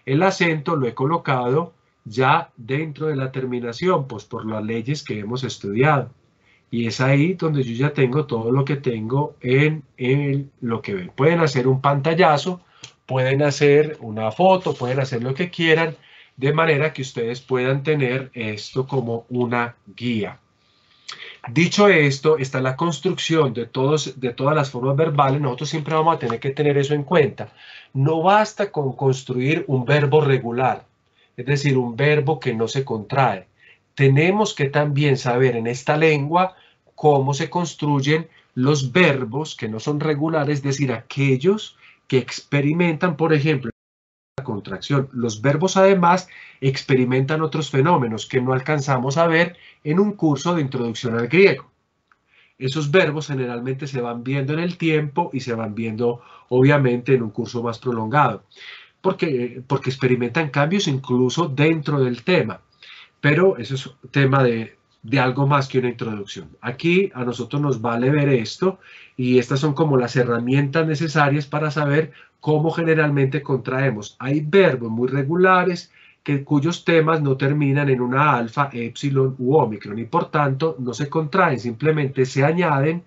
el acento lo he colocado ya dentro de la terminación, pues por las leyes que hemos estudiado. Y es ahí donde yo ya tengo todo lo que tengo en lo que ven. Pueden hacer un pantallazo, pueden hacer una foto, pueden hacer lo que quieran, de manera que ustedes puedan tener esto como una guía. Dicho esto, está la construcción de todas las formas verbales. Nosotros siempre vamos a tener que tener eso en cuenta. No basta con construir un verbo regular, es decir, un verbo que no se contrae. Tenemos que también saber en esta lengua cómo se construyen los verbos que no son regulares, es decir, aquellos que experimentan, por ejemplo, la contracción. Los verbos además experimentan otros fenómenos que no alcanzamos a ver en un curso de introducción al griego. Esos verbos generalmente se van viendo en el tiempo y se van viendo obviamente en un curso más prolongado, porque experimentan cambios incluso dentro del tema. Pero eso es tema de algo más que una introducción. Aquí a nosotros nos vale ver esto y estas son como las herramientas necesarias para saber cómo generalmente contraemos. Hay verbos muy regulares cuyos temas no terminan en una alfa, epsilon u omicron y por tanto no se contraen, simplemente se añaden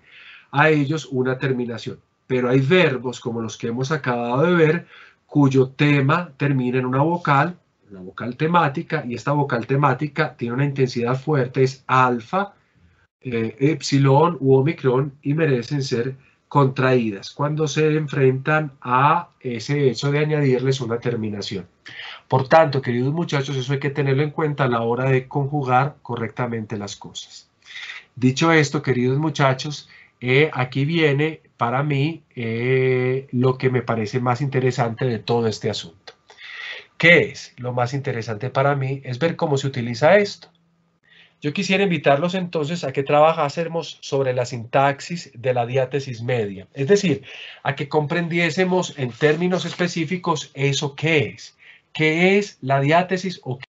a ellos una terminación. Pero hay verbos como los que hemos acabado de ver cuyo tema termina en una vocal, la vocal temática, y esta vocal temática tiene una intensidad fuerte, es alfa, epsilon u omicron y merecen ser contraídas cuando se enfrentan a ese hecho de añadirles una terminación. Por tanto, queridos muchachos, eso hay que tenerlo en cuenta a la hora de conjugar correctamente las cosas. Dicho esto, queridos muchachos, aquí viene para mí lo que me parece más interesante de todo este asunto. ¿Qué es? Lo más interesante para mí es ver cómo se utiliza esto. Yo quisiera invitarlos entonces a que trabajásemos sobre la sintaxis de la diátesis media, es decir, a que comprendiésemos en términos específicos eso qué es la diátesis o qué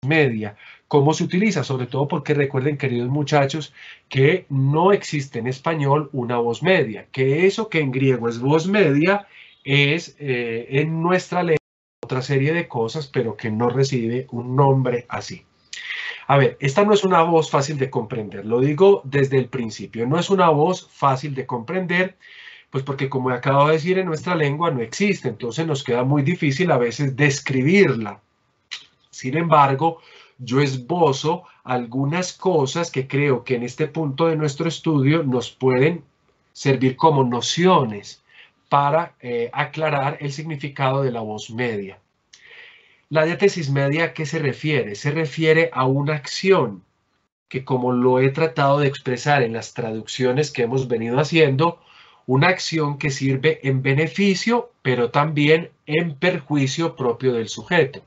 es media, cómo se utiliza, sobre todo porque recuerden, queridos muchachos, que no existe en español una voz media, que eso que en griego es voz media es en nuestra lengua otra serie de cosas, pero que no recibe un nombre así. A ver, esta no es una voz fácil de comprender, lo digo desde el principio, no es una voz fácil de comprender, pues porque como acabo de decir, en nuestra lengua no existe, entonces nos queda muy difícil a veces describirla. Sin embargo, yo esbozo algunas cosas que creo que en este punto de nuestro estudio nos pueden servir como nociones para aclarar el significado de la voz media. La diátesis media, ¿a qué se refiere? Se refiere a una acción que, como lo he tratado de expresar en las traducciones que hemos venido haciendo, una acción que sirve en beneficio, pero también en perjuicio propio del sujeto.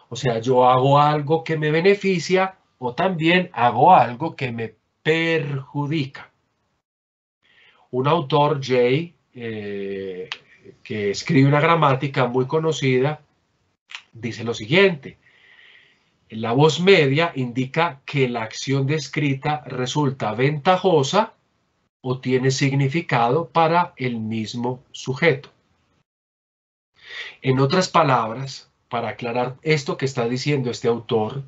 O sea, yo hago algo que me beneficia o también hago algo que me perjudica. Un autor, Jay, que escribe una gramática muy conocida, dice lo siguiente: la voz media indica que la acción descrita resulta ventajosa o tiene significado para el mismo sujeto. En otras palabras, para aclarar esto que está diciendo este autor,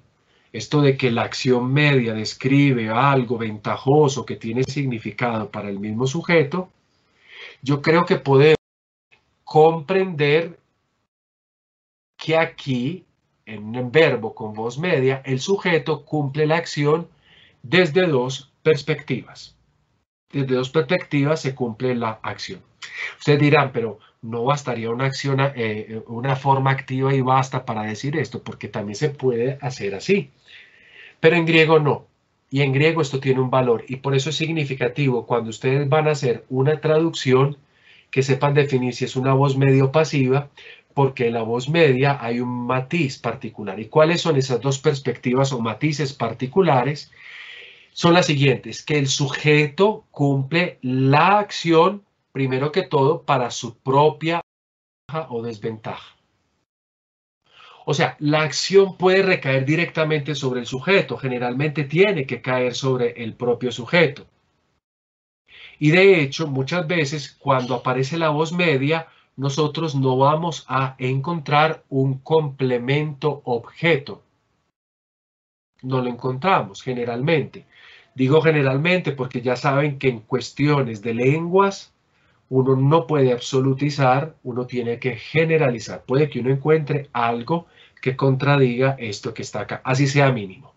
esto de que la acción media describe algo ventajoso que tiene significado para el mismo sujeto, yo creo que podemos comprender que aquí, en un verbo con voz media, el sujeto cumple la acción desde dos perspectivas. Desde dos perspectivas se cumple la acción. Ustedes dirán, pero no bastaría una acción, una forma activa y basta para decir esto, porque también se puede hacer así. Pero en griego no. Y en griego esto tiene un valor, y por eso es significativo cuando ustedes van a hacer una traducción, que sepan definir si es una voz media o pasiva, porque en la voz media hay un matiz particular. ¿Y cuáles son esas dos perspectivas o matices particulares? Son las siguientes: que el sujeto cumple la acción, primero que todo, para su propia ventaja o desventaja. O sea, la acción puede recaer directamente sobre el sujeto, generalmente tiene que caer sobre el propio sujeto. Y de hecho, muchas veces cuando aparece la voz media, nosotros no vamos a encontrar un complemento objeto. No lo encontramos generalmente. Digo generalmente porque ya saben que en cuestiones de lenguas uno no puede absolutizar, uno tiene que generalizar. Puede que uno encuentre algo que contradiga esto que está acá, así sea mínimo.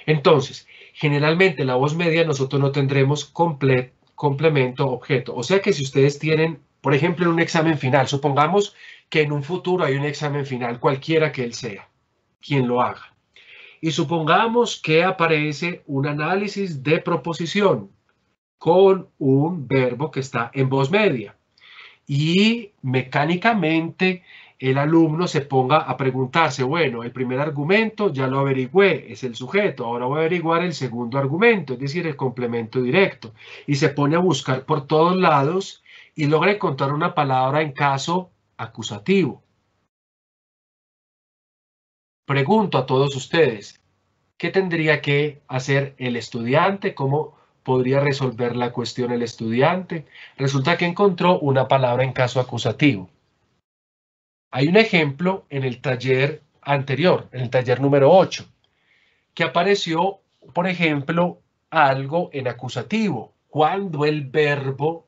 Entonces, generalmente la voz media nosotros no tendremos complemento objeto. O sea que si ustedes tienen, por ejemplo, en un examen final, supongamos que en un futuro hay un examen final, cualquiera que él sea, quien lo haga. Y supongamos que aparece un análisis de proposición con un verbo que está en voz media. Y mecánicamente el alumno se ponga a preguntarse, bueno, el primer argumento ya lo averigüé, es el sujeto, ahora voy a averiguar el segundo argumento, es decir, el complemento directo. Y se pone a buscar por todos lados y logra encontrar una palabra en caso acusativo. Pregunto a todos ustedes, ¿qué tendría que hacer el estudiante? ¿Cómo podría resolver la cuestión el estudiante? Resulta que encontró una palabra en caso acusativo. Hay un ejemplo en el taller anterior, en el taller número 8, que apareció, por ejemplo, algo en acusativo, cuando el verbo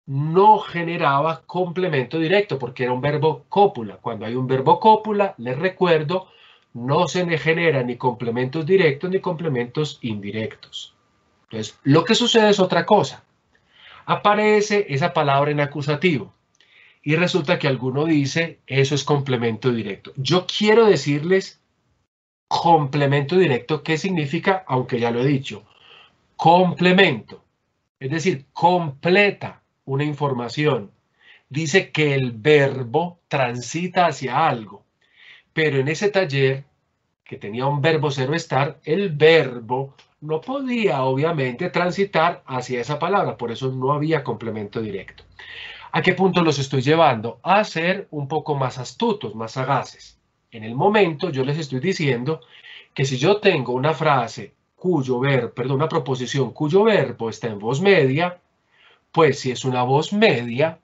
no generaba complemento directo, porque era un verbo cópula. Cuando hay un verbo cópula, les recuerdo, no se le generan ni complementos directos ni complementos indirectos. Entonces, lo que sucede es otra cosa. Aparece esa palabra en acusativo y resulta que alguno dice, eso es complemento directo. Yo quiero decirles complemento directo, ¿qué significa? Aunque ya lo he dicho, complemento, es decir, completa una información. Dice que el verbo transita hacia algo, pero en ese taller que tenía un verbo cero estar, el verbo no podía obviamente transitar hacia esa palabra, por eso no había complemento directo. ¿A qué punto los estoy llevando? A ser un poco más astutos, más sagaces. En el momento yo les estoy diciendo que si yo tengo una frase cuyo verbo, perdón, una proposición cuyo verbo está en voz media, pues si es una voz media,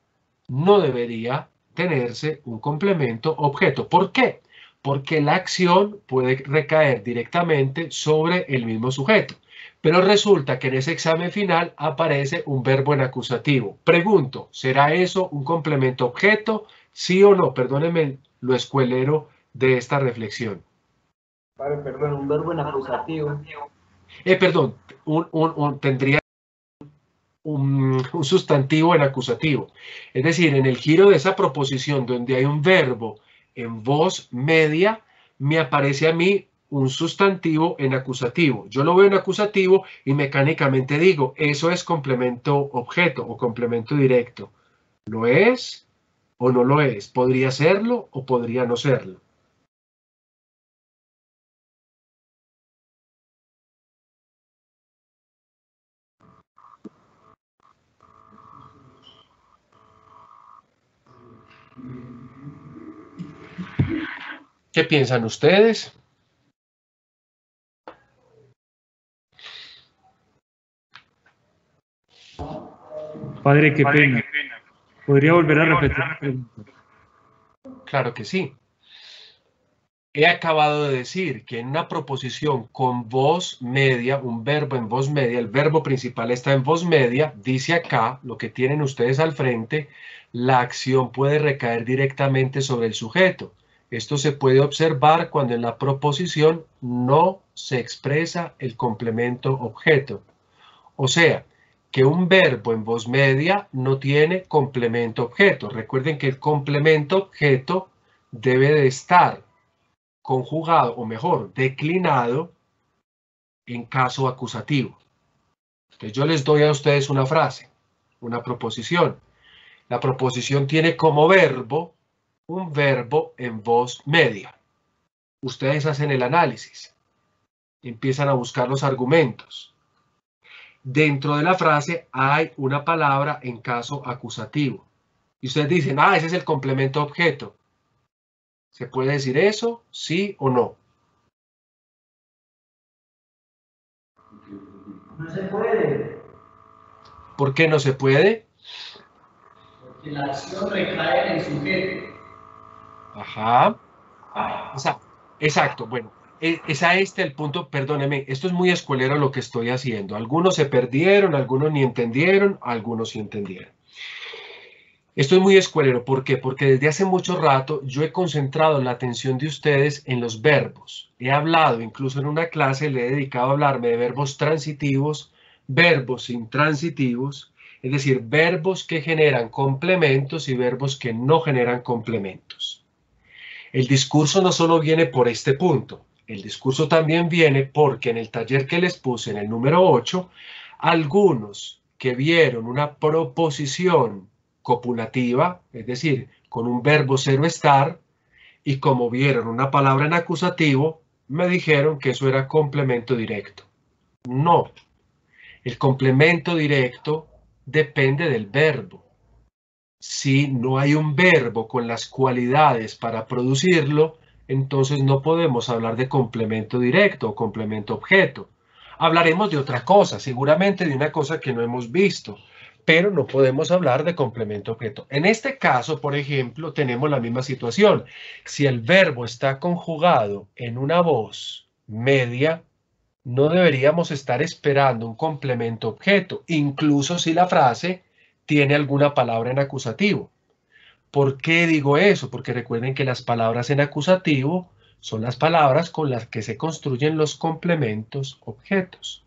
no debería tenerse un complemento objeto. ¿Por qué? Porque la acción puede recaer directamente sobre el mismo sujeto. Pero resulta que en ese examen final aparece un verbo en acusativo. Pregunto, ¿será eso un complemento objeto? ¿Sí o no? Perdónenme lo escuelero de esta reflexión. Perdón, un verbo en acusativo. Perdón, tendría un sustantivo en acusativo. Es decir, en el giro de esa proposición donde hay un verbo en voz media, me aparece a mí un sustantivo en acusativo. Yo lo veo en acusativo y mecánicamente digo, eso es complemento objeto o complemento directo. ¿Lo es o no lo es? ¿Podría serlo o podría no serlo? ¿Qué piensan ustedes? Padre, qué pena. ¿Podría volver a repetir la pregunta? Claro que sí. He acabado de decir que en una proposición con voz media, un verbo en voz media, el verbo principal está en voz media, dice acá, lo que tienen ustedes al frente, la acción puede recaer directamente sobre el sujeto. Esto se puede observar cuando en la proposición no se expresa el complemento objeto. O sea, que un verbo en voz media no tiene complemento objeto. Recuerden que el complemento objeto debe de estar conjugado, o mejor, declinado en caso acusativo. Entonces yo les doy a ustedes una frase, una proposición. La proposición tiene como verbo un verbo en voz media. Ustedes hacen el análisis, empiezan a buscar los argumentos. Dentro de la frase hay una palabra en caso acusativo. Y ustedes dicen, ah, ese es el complemento objeto. ¿Se puede decir eso? ¿Sí o no? No se puede. ¿Por qué no se puede? Porque la acción recae en el sujeto. Ajá. Exacto. Bueno, es a este el punto, perdóneme, esto es muy escuelero lo que estoy haciendo. Algunos se perdieron, algunos ni entendieron, algunos sí entendieron. Esto es muy escuelero, ¿por qué? Porque desde hace mucho rato yo he concentrado la atención de ustedes en los verbos. He hablado, incluso en una clase le he dedicado a hablarme de verbos transitivos, verbos intransitivos, es decir, verbos que generan complementos y verbos que no generan complementos. El discurso no solo viene por este punto, el discurso también viene porque en el taller que les puse en el número 8, algunos que vieron una proposición copulativa, es decir, con un verbo cero estar, y como vieron una palabra en acusativo, me dijeron que eso era complemento directo. No, el complemento directo depende del verbo. Si no hay un verbo con las cualidades para producirlo, entonces no podemos hablar de complemento directo o complemento objeto. Hablaremos de otra cosa, seguramente de una cosa que no hemos visto, pero no podemos hablar de complemento objeto. En este caso, por ejemplo, tenemos la misma situación. Si el verbo está conjugado en una voz media, no deberíamos estar esperando un complemento objeto, incluso si la frase tiene alguna palabra en acusativo. ¿Por qué digo eso? Porque recuerden que las palabras en acusativo son las palabras con las que se construyen los complementos objetos.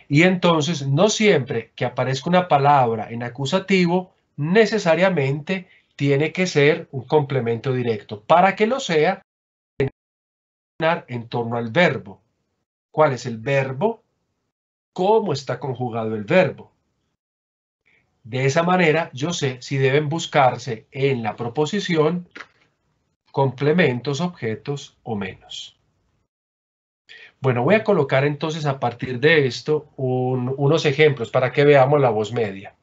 Y entonces no siempre que aparezca una palabra en acusativo necesariamente tiene que ser un complemento directo. Para que lo sea, en torno al verbo. ¿Cuál es el verbo? ¿Cómo está conjugado el verbo? De esa manera, yo sé si deben buscarse en la proposición complementos, objetos o menos. Bueno, voy a colocar entonces a partir de esto unos ejemplos para que veamos la voz media.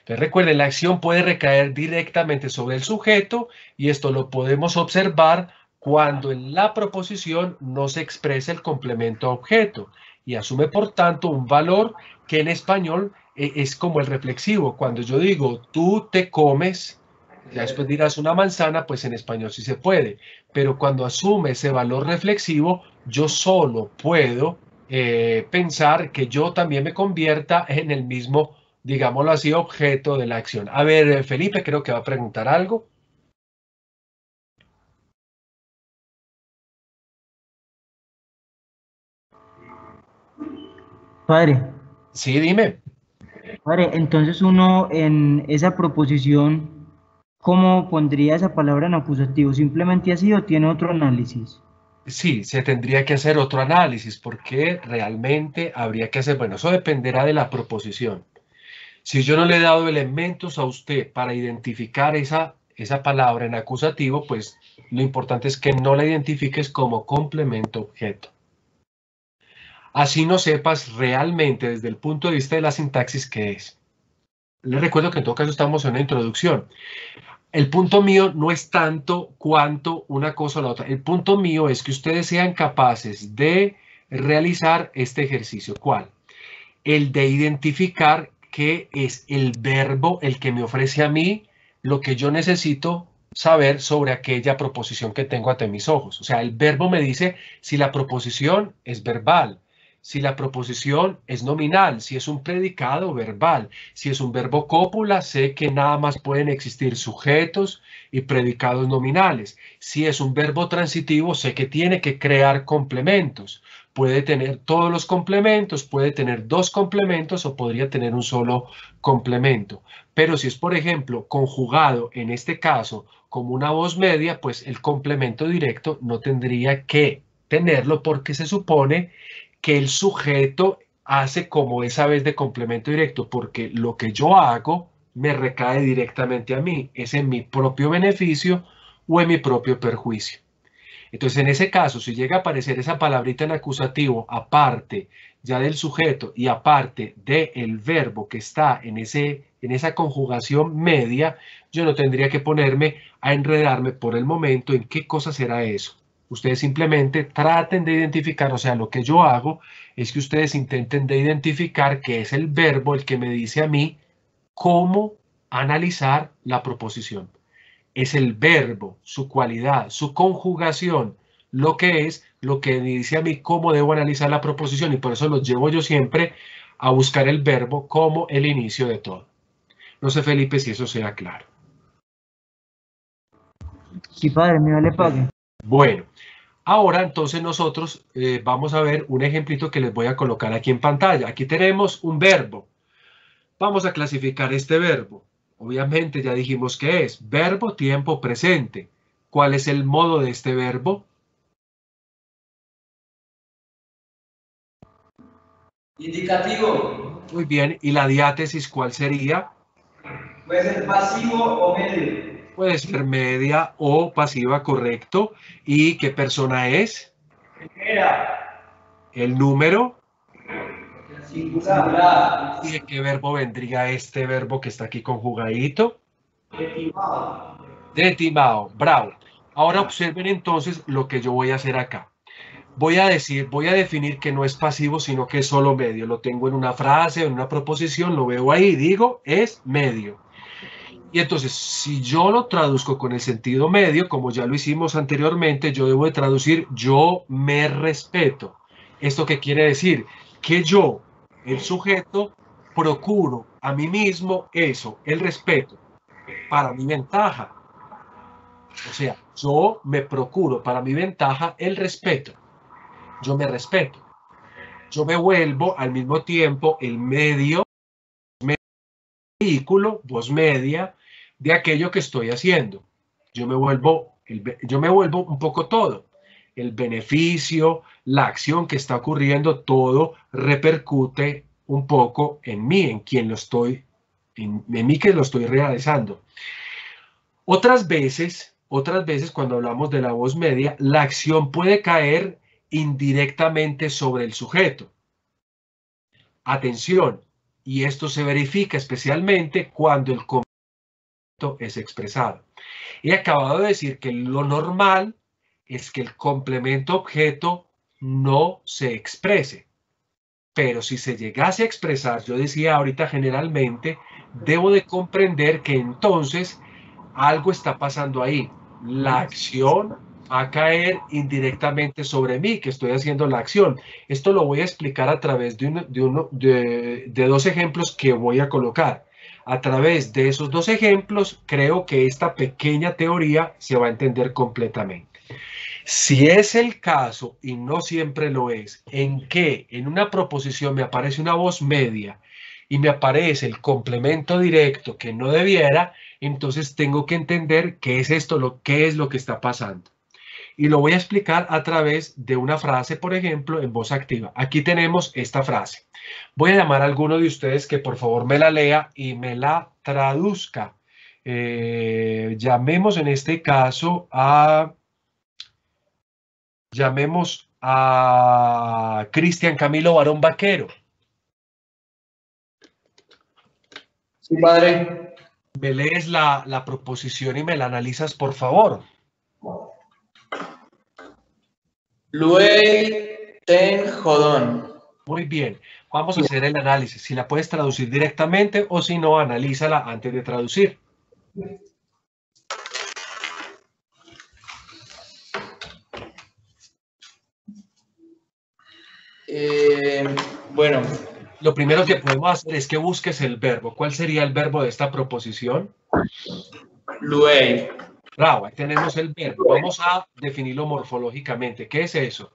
Entonces recuerden, la acción puede recaer directamente sobre el sujeto y esto lo podemos observar cuando en la proposición no se expresa el complemento objeto y asume por tanto un valor que en español es como el reflexivo. Cuando yo digo tú te comes, ya después dirás una manzana, pues en español sí se puede, pero cuando asume ese valor reflexivo, yo solo puedo pensar que yo también me convierta en el mismo, digámoslo así, objeto de la acción. A ver, Felipe, creo que va a preguntar algo. Padre, Sí, dime. padre, entonces uno en esa proposición ¿cómo pondría esa palabra en acusativo? ¿Simplemente así o tiene otro análisis? Sí, se tendría que hacer otro análisis porque realmente habría que hacer, bueno, eso dependerá de la proposición. Si yo no le he dado elementos a usted para identificar esa palabra en acusativo, pues lo importante es que no la identifiques como complemento objeto. Así no sepas realmente desde el punto de vista de la sintaxis qué es. Les recuerdo que en todo caso estamos en una introducción. El punto mío no es tanto cuanto una cosa o la otra. El punto mío es que ustedes sean capaces de realizar este ejercicio. ¿Cuál? El de identificar qué es el verbo el que me ofrece a mí lo que yo necesito saber sobre aquella proposición que tengo ante mis ojos. O sea, el verbo me dice si la proposición es verbal, si la proposición es nominal, si es un predicado verbal, si es un verbo cópula, sé que nada más pueden existir sujetos y predicados nominales. Si es un verbo transitivo, sé que tiene que crear complementos. Puede tener todos los complementos, puede tener dos complementos o podría tener un solo complemento. Pero si es, por ejemplo, conjugado en este caso como una voz media, pues el complemento directo no tendría que tenerlo porque se supone que el sujeto hace como esa vez de complemento directo, porque lo que yo hago me recae directamente a mí, es en mi propio beneficio o en mi propio perjuicio. Entonces, en ese caso, si llega a aparecer esa palabrita en acusativo, aparte ya del sujeto y aparte del verbo que está en esa conjugación media, yo no tendría que ponerme a enredarme por el momento en qué cosa será eso. Ustedes simplemente traten de identificar, o sea, lo que yo hago es que ustedes intenten de identificar qué es el verbo el que me dice a mí cómo analizar la proposición. Es el verbo, su cualidad, su conjugación, lo que dice a mí cómo debo analizar la proposición y por eso los llevo yo siempre a buscar el verbo como el inicio de todo. No sé, Felipe, si eso sea claro. Sí, padre, me vale pague. Bueno, ahora entonces nosotros vamos a ver un ejemplito que les voy a colocar aquí en pantalla. Aquí tenemos un verbo. Vamos a clasificar este verbo. Obviamente ya dijimos que es verbo, tiempo, presente. ¿Cuál es el modo de este verbo? Indicativo. Muy bien. ¿Y la diátesis cuál sería? Puede ser pasivo o medio. Puede ser media o pasiva, correcto. ¿Y qué persona es? Primera. El número. Singular. ¿Y de qué verbo vendría este verbo que está aquí conjugadito? Detimado. Detimado. Bravo. Ahora observen entonces lo que yo voy a hacer acá. Voy a definir que no es pasivo, sino que es solo medio. Lo tengo en una frase, en una proposición, lo veo ahí, digo, es medio. Y entonces, si yo lo traduzco con el sentido medio, como ya lo hicimos anteriormente, yo debo de traducir yo me respeto. ¿Esto qué quiere decir? Que yo, el sujeto, procuro a mí mismo eso, el respeto, para mi ventaja. O sea, yo me procuro para mi ventaja el respeto. Yo me respeto. Yo me vuelvo al mismo tiempo el medio, vehículo, voz media, de aquello que estoy haciendo. Yo me vuelvo un poco todo. El beneficio, la acción que está ocurriendo, todo repercute un poco en mí, en quien lo estoy, en mí que lo estoy realizando. Otras veces, cuando hablamos de la voz media, la acción puede caer indirectamente sobre el sujeto. Atención, y esto se verifica especialmente cuando el complemento es expresado. He acabado de decir que lo normal es que el complemento objeto no se exprese. Pero si se llegase a expresar, yo decía ahorita generalmente, debo de comprender que entonces algo está pasando ahí. La acción va a caer indirectamente sobre mí, que estoy haciendo la acción. Esto lo voy a explicar a través de dos ejemplos que voy a colocar. A través de esos dos ejemplos, creo que esta pequeña teoría se va a entender completamente. Si es el caso, y no siempre lo es, en que en una proposición me aparece una voz media y me aparece el complemento directo que no debiera, entonces tengo que entender qué es esto, qué es lo que está pasando. Y lo voy a explicar a través de una frase, por ejemplo, en voz activa. Aquí tenemos esta frase. Voy a llamar a alguno de ustedes que por favor me la lea y me la traduzca. Llamemos en este caso llamemos a Cristian Camilo Barón Vaquero. Sí, padre. Me lees la proposición y me la analizas, por favor. Luei ten jodón. Muy bien, vamos a hacer el análisis. Si la puedes traducir directamente o si no, analízala antes de traducir. Bueno, Lo primero que podemos hacer es que busques el verbo. ¿Cuál sería el verbo de esta proposición? luei. Bravo, ahí tenemos el verbo. Vamos a definirlo morfológicamente. ¿Qué es eso?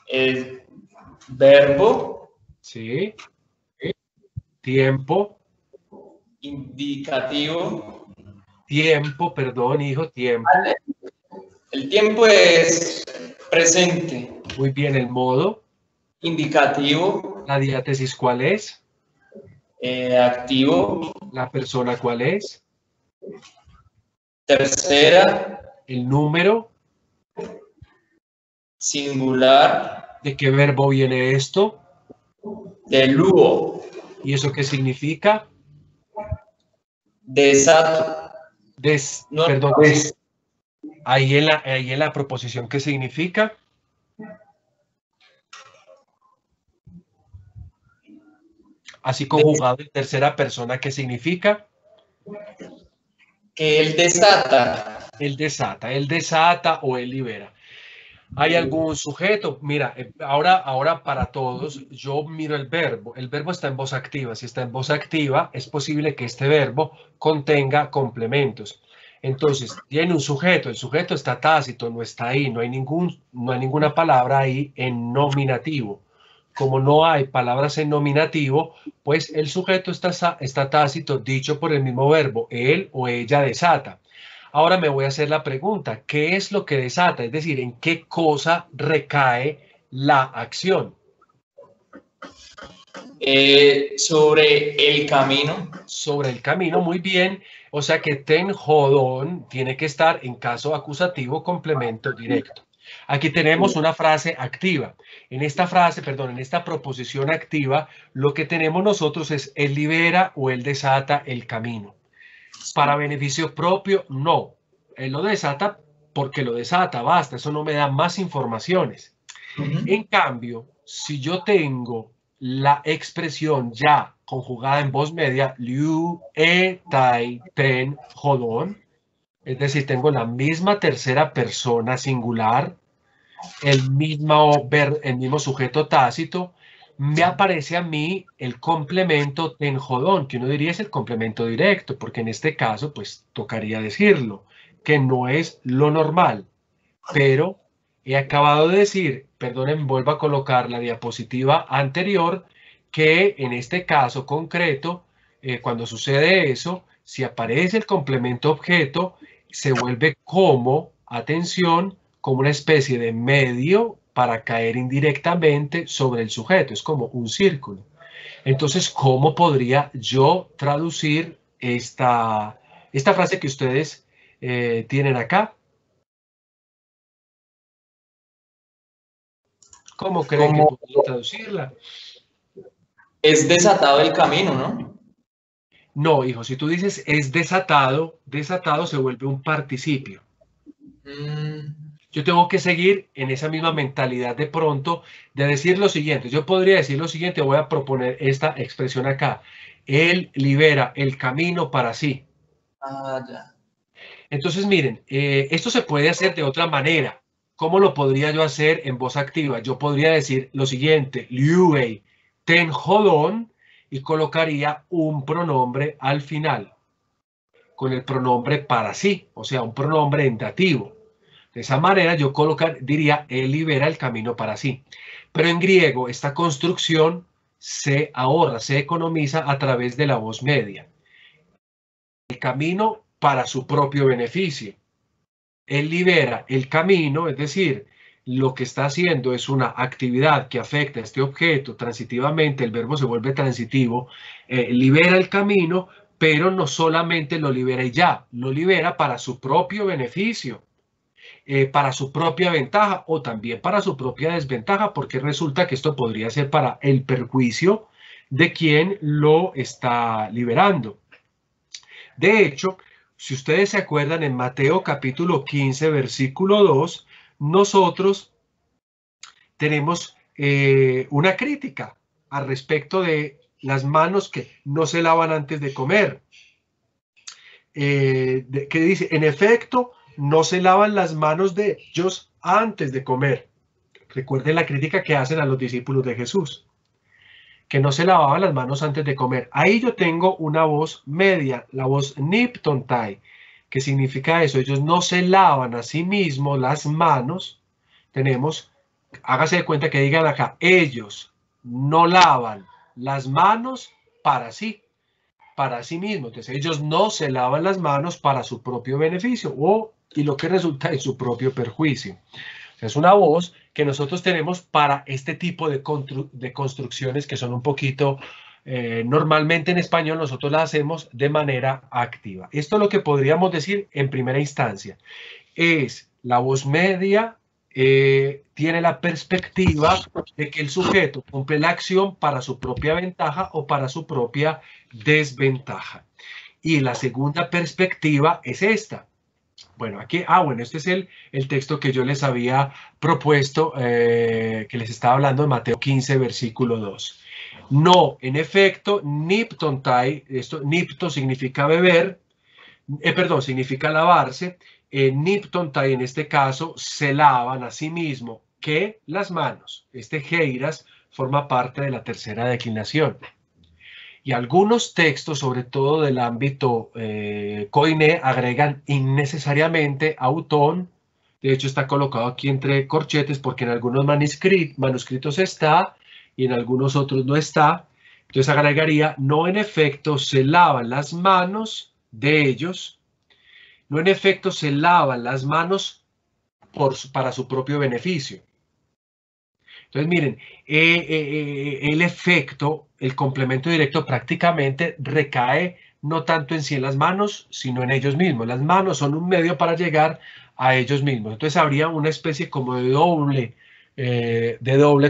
El verbo Sí. Tiempo. indicativo. Tiempo, perdón, hijo, tiempo. El tiempo es presente. Muy bien, el modo. Indicativo. La diátesis, ¿cuál es? Activo. La persona, ¿cuál es? Tercera. El número. Singular. ¿De qué verbo viene esto? De luo. ¿Y eso qué significa? Desato. No, Perdón, ahí en la proposición, ¿qué significa? Así conjugado en tercera persona, ¿qué significa? que él desata. Él desata o él libera. ¿Hay algún sujeto? Mira, ahora para todos, yo miro el verbo. El verbo está en voz activa. Si está en voz activa, es posible que este verbo contenga complementos. Entonces, tiene un sujeto. El sujeto está tácito, no está ahí. No hay ninguna palabra ahí en nominativo. Como no hay palabras en nominativo, pues el sujeto está tácito, dicho por el mismo verbo. Él o ella desata. Ahora me voy a hacer la pregunta, ¿qué es lo que desata? Es decir, ¿en qué cosa recae la acción? Sobre el camino. Sobre el camino, muy bien. O sea que ten jodón tiene que estar en caso acusativo, complemento directo. Aquí tenemos una frase activa. En esta proposición activa, lo que tenemos nosotros es él libera o él desata el camino. Para beneficio propio, no. Él lo desata porque lo desata, basta, eso no me da más informaciones. En cambio, si yo tengo la expresión ya conjugada en voz media, liu, tai, ten, jodón, es decir, tengo la misma tercera persona singular, el mismo sujeto tácito, me aparece a mí el complemento ten jodón, que uno diría es el complemento directo, porque en este caso, pues, tocaría decirlo, que no es lo normal, pero he acabado de decir, perdonen, vuelvo a colocar la diapositiva anterior, que en este caso concreto, cuando sucede eso, si aparece el complemento objeto, se vuelve como, atención, como una especie de medio para caer indirectamente sobre el sujeto, es como un círculo. Entonces, ¿cómo podría yo traducir esta frase que ustedes tienen acá? ¿Cómo creen que podría traducirla? Es desatado el camino, ¿no? No, hijo, si tú dices es desatado, desatado se vuelve un participio. Yo tengo que seguir en esa misma mentalidad de pronto de decir lo siguiente. Yo podría decir lo siguiente, voy a proponer esta expresión acá. Él libera el camino para sí. Ya. Entonces, miren, esto se puede hacer de otra manera. ¿Cómo lo podría yo hacer en voz activa? Yo podría decir lo siguiente, liuei ten jodón, y colocaría un pronombre al final, con el pronombre para sí, o sea, un pronombre en dativo. De esa manera yo diría, él libera el camino para sí. Pero en griego esta construcción se ahorra, se economiza a través de la voz media. El camino para su propio beneficio. Él libera el camino, es decir, lo que está haciendo es una actividad que afecta a este objeto transitivamente, el verbo se vuelve transitivo, libera el camino, pero no solamente lo libera y ya, lo libera para su propio beneficio, para su propia ventaja o también para su propia desventaja, porque resulta que esto podría ser para el perjuicio de quien lo está liberando. De hecho, si ustedes se acuerdan, en Mateo capítulo 15, versículo 2, nosotros tenemos una crítica al respecto de las manos que no se lavan antes de comer. Que dice, en efecto, no se lavan las manos de ellos antes de comer. Recuerden la crítica que hacen a los discípulos de Jesús, que no se lavaban las manos antes de comer. Ahí yo tengo una voz media, la voz niptontai, que significa eso. Ellos no se lavan a sí mismos las manos. Tenemos, hágase de cuenta que digan acá, ellos no lavan las manos para sí mismos. Entonces ellos no se lavan las manos para su propio beneficio y lo que resulta en su propio perjuicio. Es una voz que nosotros tenemos para este tipo de construcciones que son un poquito, normalmente en español nosotros las hacemos de manera activa. Esto es lo que podríamos decir en primera instancia. Es la voz media, tiene la perspectiva de que el sujeto cumple la acción para su propia ventaja o para su propia desventaja. Y la segunda perspectiva es esta. Bueno, aquí, bueno, este es el texto que yo les había propuesto, que les estaba hablando en Mateo 15, versículo 2. No, en efecto, niptontai, esto, nipto significa beber, significa lavarse, niptontai en este caso se lavan a sí mismo, que las manos. Este heiras forma parte de la tercera declinación. Y algunos textos, sobre todo del ámbito koiné, agregan innecesariamente autón. De hecho, está colocado aquí entre corchetes porque en algunos manuscritos está y en algunos otros no está. Entonces agregaría, no en efecto se lavan las manos de ellos, no en efecto se lavan las manos para su propio beneficio. Entonces, miren, el efecto, el complemento directo prácticamente recae no tanto en sí en las manos, sino en ellos mismos. Las manos son un medio para llegar a ellos mismos. Entonces, habría una especie como de doble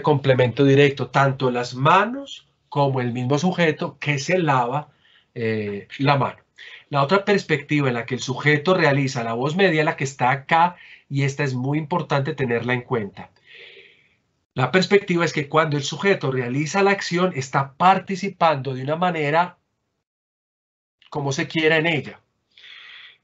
complemento directo, tanto las manos como el mismo sujeto que se lava la mano. La otra perspectiva en la que el sujeto realiza la voz media es la que está acá, y esta es muy importante tenerla en cuenta. La perspectiva es que cuando el sujeto realiza la acción, está participando de una manera como se quiera en ella.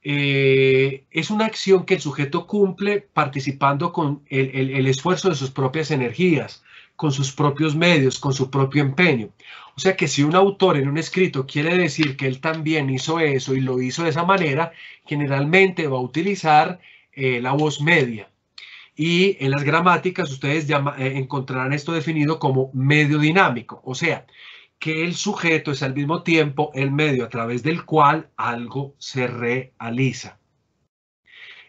Es una acción que el sujeto cumple participando con el esfuerzo de sus propias energías, con sus propios medios, con su propio empeño. O sea que si un autor en un escrito quiere decir que él también hizo eso y lo hizo de esa manera, generalmente va a utilizar la voz media. Y en las gramáticas ustedes encontrarán esto definido como medio dinámico, o sea, que el sujeto es al mismo tiempo el medio a través del cual algo se realiza.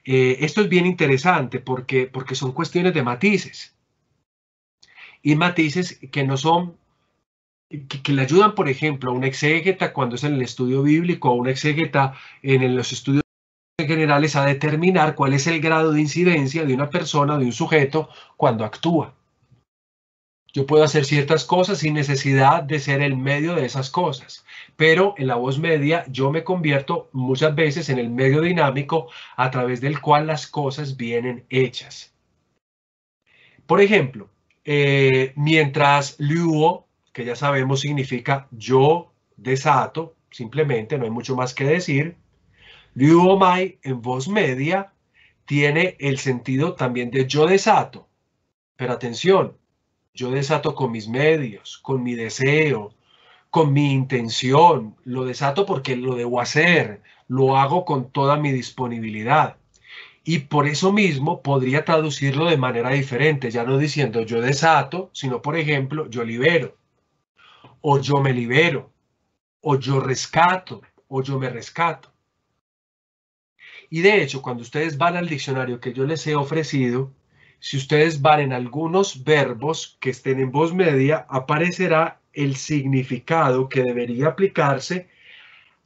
Esto es bien interesante porque son cuestiones de matices. Y matices que no son, que le ayudan, por ejemplo, a un exégeta cuando es en el estudio bíblico, a un exégeta en los estudios generales, a determinar cuál es el grado de incidencia de una persona, de un sujeto, cuando actúa. Yo puedo hacer ciertas cosas sin necesidad de ser el medio de esas cosas, pero en la voz media yo me convierto muchas veces en el medio dinámico a través del cual las cosas vienen hechas. Por ejemplo, mientras luo, que ya sabemos significa yo desato, simplemente no hay mucho más que decir, luomai en voz media tiene el sentido también de yo desato, pero atención, yo desato con mis medios, con mi deseo, con mi intención, lo desato porque lo debo hacer, lo hago con toda mi disponibilidad. Y por eso mismo podría traducirlo de manera diferente, ya no diciendo yo desato, sino por ejemplo yo libero, o yo me libero, o yo rescato, o yo me rescato. Y de hecho, cuando ustedes van al diccionario que yo les he ofrecido, si ustedes van en algunos verbos que estén en voz media, aparecerá el significado que debería aplicarse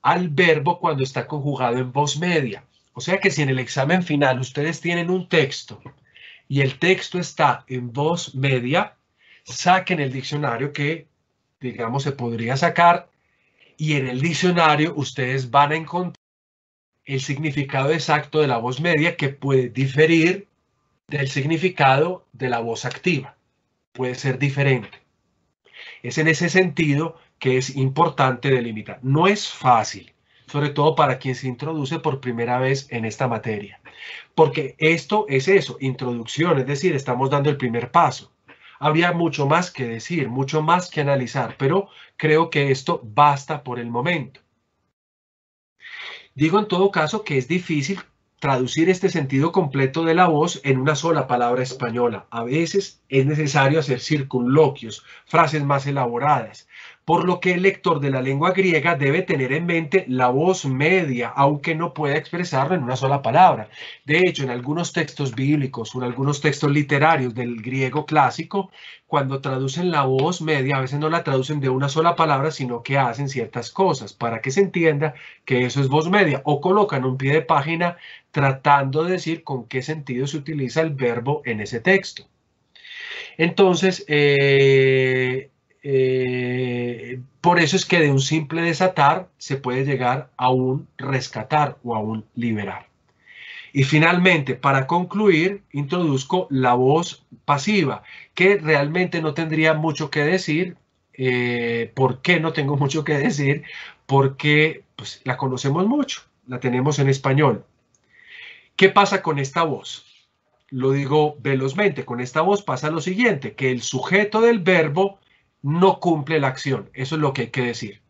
al verbo cuando está conjugado en voz media. O sea que si en el examen final ustedes tienen un texto y el texto está en voz media, saquen el diccionario que, digamos, se podría sacar, y en el diccionario ustedes van a encontrar el significado exacto de la voz media, que puede diferir del significado de la voz activa. Puede ser diferente. Es en ese sentido que es importante delimitar. No es fácil, sobre todo para quien se introduce por primera vez en esta materia, porque esto es eso, introducción, es decir, estamos dando el primer paso. Habría mucho más que decir, mucho más que analizar, pero creo que esto basta por el momento. Digo en todo caso que es difícil traducir este sentido completo de la voz en una sola palabra española. A veces es necesario hacer circunloquios, frases más elaboradas, por lo que el lector de la lengua griega debe tener en mente la voz media, aunque no pueda expresarlo en una sola palabra. De hecho, en algunos textos bíblicos o en algunos textos literarios del griego clásico, cuando traducen la voz media, a veces no la traducen de una sola palabra, sino que hacen ciertas cosas para que se entienda que eso es voz media, o colocan un pie de página tratando de decir con qué sentido se utiliza el verbo en ese texto. Entonces, por eso es que de un simple desatar se puede llegar a un rescatar o a un liberar. Y finalmente, para concluir, introduzco la voz pasiva, que realmente no tendría mucho que decir. ¿Por qué no tengo mucho que decir? Porque pues, la conocemos mucho, la tenemos en español. ¿Qué pasa con esta voz? Lo digo velozmente, con esta voz pasa lo siguiente, que el sujeto del verbo no cumple la acción. Eso es lo que hay que decir.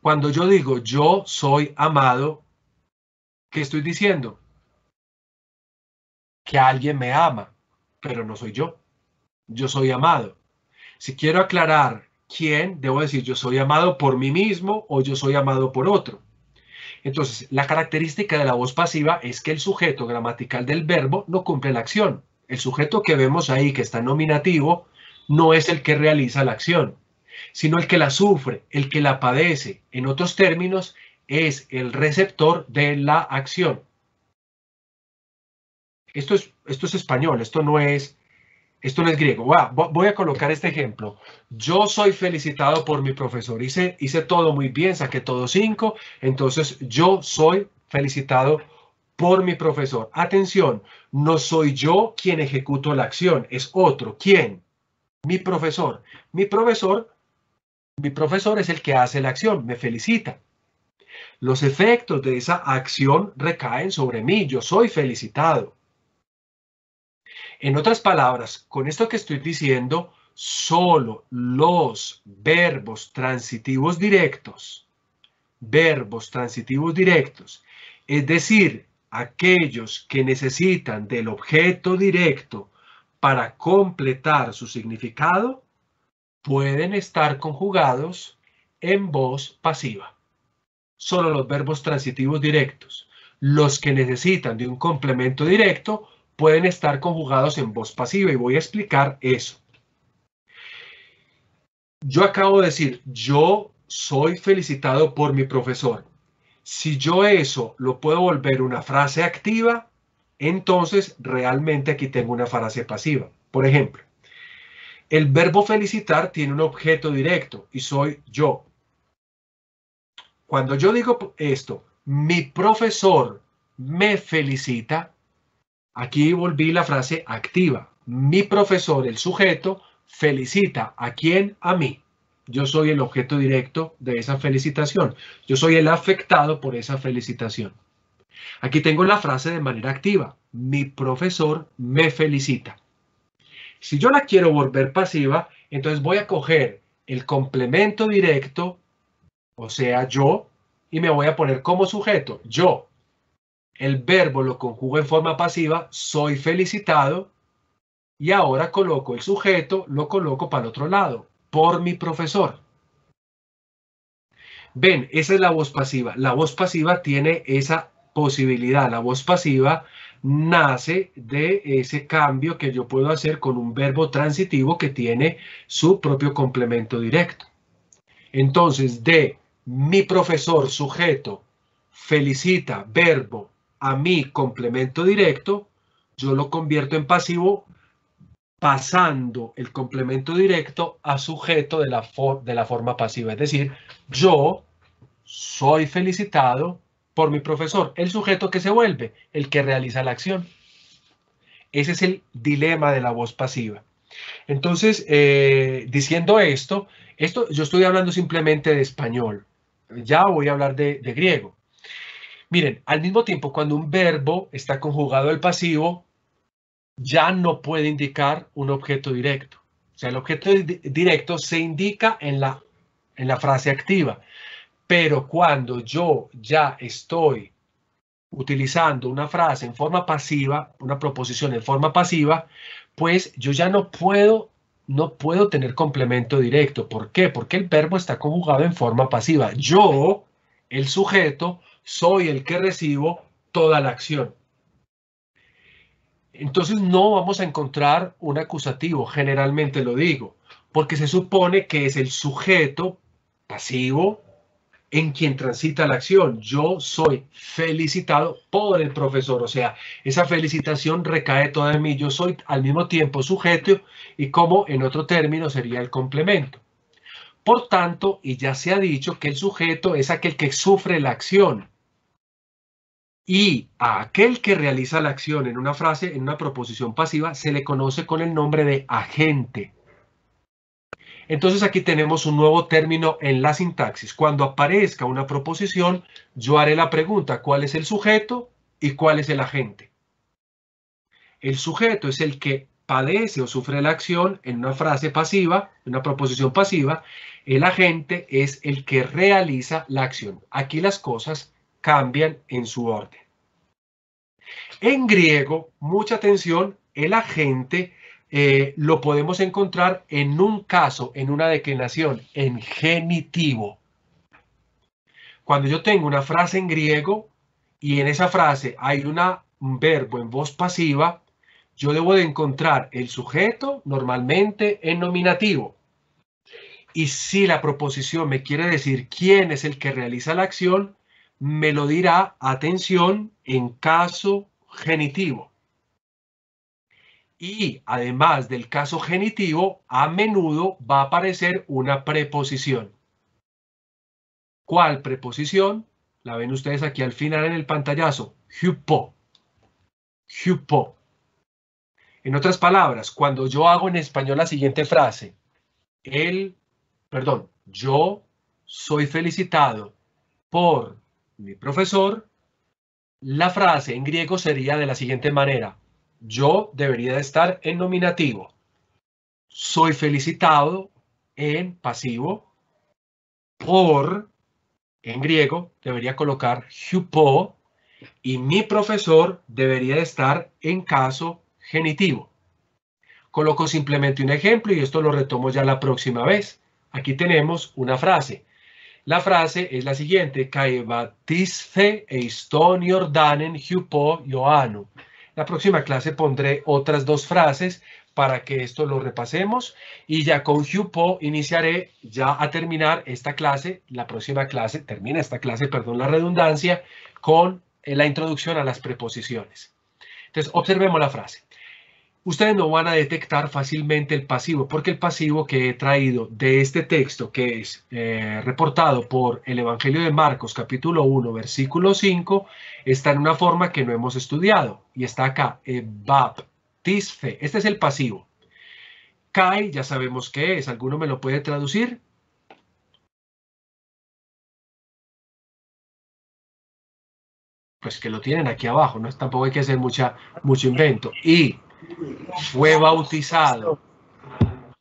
Cuando yo digo yo soy amado, ¿qué estoy diciendo? Que alguien me ama, pero no soy yo. Yo soy amado. Si quiero aclarar quién, debo decir yo soy amado por mí mismo o yo soy amado por otro. Entonces, la característica de la voz pasiva es que el sujeto gramatical del verbo no cumple la acción. El sujeto que vemos ahí, que está en nominativo, no es el que realiza la acción, sino el que la sufre, el que la padece. En otros términos, es el receptor de la acción. Esto es español, esto no es griego. Voy a colocar este ejemplo. Yo soy felicitado por mi profesor. Hice todo muy bien, saqué todo 5. Entonces, yo soy felicitado por mi profesor. Atención, no soy yo quien ejecuto la acción, es otro. ¿Quién? Mi profesor. Mi profesor es el que hace la acción, me felicita. Los efectos de esa acción recaen sobre mí. Yo soy felicitado. En otras palabras, con esto que estoy diciendo, solo los verbos transitivos directos, es decir, aquellos que necesitan del objeto directo para completar su significado, pueden estar conjugados en voz pasiva. Solo los verbos transitivos directos. Los que necesitan de un complemento directo pueden estar conjugados en voz pasiva y voy a explicar eso. Yo acabo de decir, yo soy felicitado por mi profesor. Si yo eso lo puedo volver una frase activa, entonces realmente aquí tengo una frase pasiva. Por ejemplo, el verbo felicitar tiene un objeto directo y soy yo. Cuando yo digo esto, mi profesor me felicita, aquí volví la frase activa. Mi profesor, el sujeto, felicita. ¿A quién? A mí. Yo soy el objeto directo de esa felicitación. Yo soy el afectado por esa felicitación. Aquí tengo la frase de manera activa. Mi profesor me felicita. Si yo la quiero volver pasiva, entonces voy a coger el complemento directo, o sea, yo, y me voy a poner como sujeto, yo. el verbo lo conjugo en forma pasiva, soy felicitado, y ahora coloco el sujeto, lo coloco para el otro lado, por mi profesor. Ven, esa es la voz pasiva. La voz pasiva tiene esa posibilidad. La voz pasiva nace de ese cambio que yo puedo hacer con un verbo transitivo que tiene su propio complemento directo. Entonces, de mi profesor, sujeto, felicita, verbo, a mi complemento directo, yo lo convierto en pasivo pasando el complemento directo a sujeto de la forma pasiva. Es decir, yo soy felicitado por mi profesor, el sujeto que se vuelve, el que realiza la acción. Ese es el dilema de la voz pasiva. Entonces, diciendo esto yo estoy hablando simplemente de español. Ya voy a hablar de griego. Miren, al mismo tiempo, cuando un verbo está conjugado al pasivo, ya no puede indicar un objeto directo. O sea, el objeto directo se indica en la frase activa. Pero cuando yo ya estoy utilizando una frase en forma pasiva, una proposición en forma pasiva, pues yo ya no puedo tener complemento directo. ¿Por qué? Porque el verbo está conjugado en forma pasiva. Yo, el sujeto, soy el que recibo toda la acción. Entonces no vamos a encontrar un acusativo, generalmente lo digo, porque se supone que es el sujeto pasivo en quien transita la acción. Yo soy felicitado por el profesor, o sea, esa felicitación recae toda en mí. Yo soy al mismo tiempo sujeto y como en otro término sería el complemento. Por tanto, y ya se ha dicho que el sujeto es aquel que sufre la acción. Y a aquel que realiza la acción en una frase, en una proposición pasiva, se le conoce con el nombre de agente. Entonces aquí tenemos un nuevo término en la sintaxis. Cuando aparezca una proposición, yo haré la pregunta, ¿cuál es el sujeto y cuál es el agente? El sujeto es el que padece o sufre la acción en una frase pasiva, en una proposición pasiva. El agente es el que realiza la acción. Aquí las cosas cambian en su orden. En griego, mucha atención, el agente lo podemos encontrar en un caso, en una declinación, en genitivo. Cuando yo tengo una frase en griego y en esa frase hay un verbo en voz pasiva, yo debo de encontrar el sujeto normalmente en nominativo. Y si la proposición me quiere decir quién es el que realiza la acción, me lo dirá, atención, en caso genitivo. Y además del caso genitivo, a menudo va a aparecer una preposición. ¿Cuál preposición? La ven ustedes aquí al final en el pantallazo. Hypo. Hypo. En otras palabras, cuando yo hago en español la siguiente frase, yo soy felicitado por mi profesor, la frase en griego sería de la siguiente manera. Yo debería de estar en nominativo. Soy felicitado en pasivo. Por, en griego, debería colocar hypo. Y mi profesor debería de estar en caso genitivo. Coloco simplemente un ejemplo y esto lo retomo ya la próxima vez. Aquí tenemos una frase. La frase es la siguiente. Kai batiste eiston Jordanen hypo Ioannu. La próxima clase pondré otras dos frases para que esto lo repasemos y ya con hypo iniciaré ya a terminar esta clase, la próxima clase, termina esta clase, perdón la redundancia, con la introducción a las preposiciones. Entonces, observemos la frase. Ustedes no van a detectar fácilmente el pasivo, porque el pasivo que he traído de este texto, que es reportado por el Evangelio de Marcos, capítulo 1, versículo 5, está en una forma que no hemos estudiado, y está acá, baptisfe. Este es el pasivo. Kai, ya sabemos qué es. ¿Alguno me lo puede traducir? Pues que lo tienen aquí abajo, ¿no? Tampoco hay que hacer mucho invento. Y fue bautizado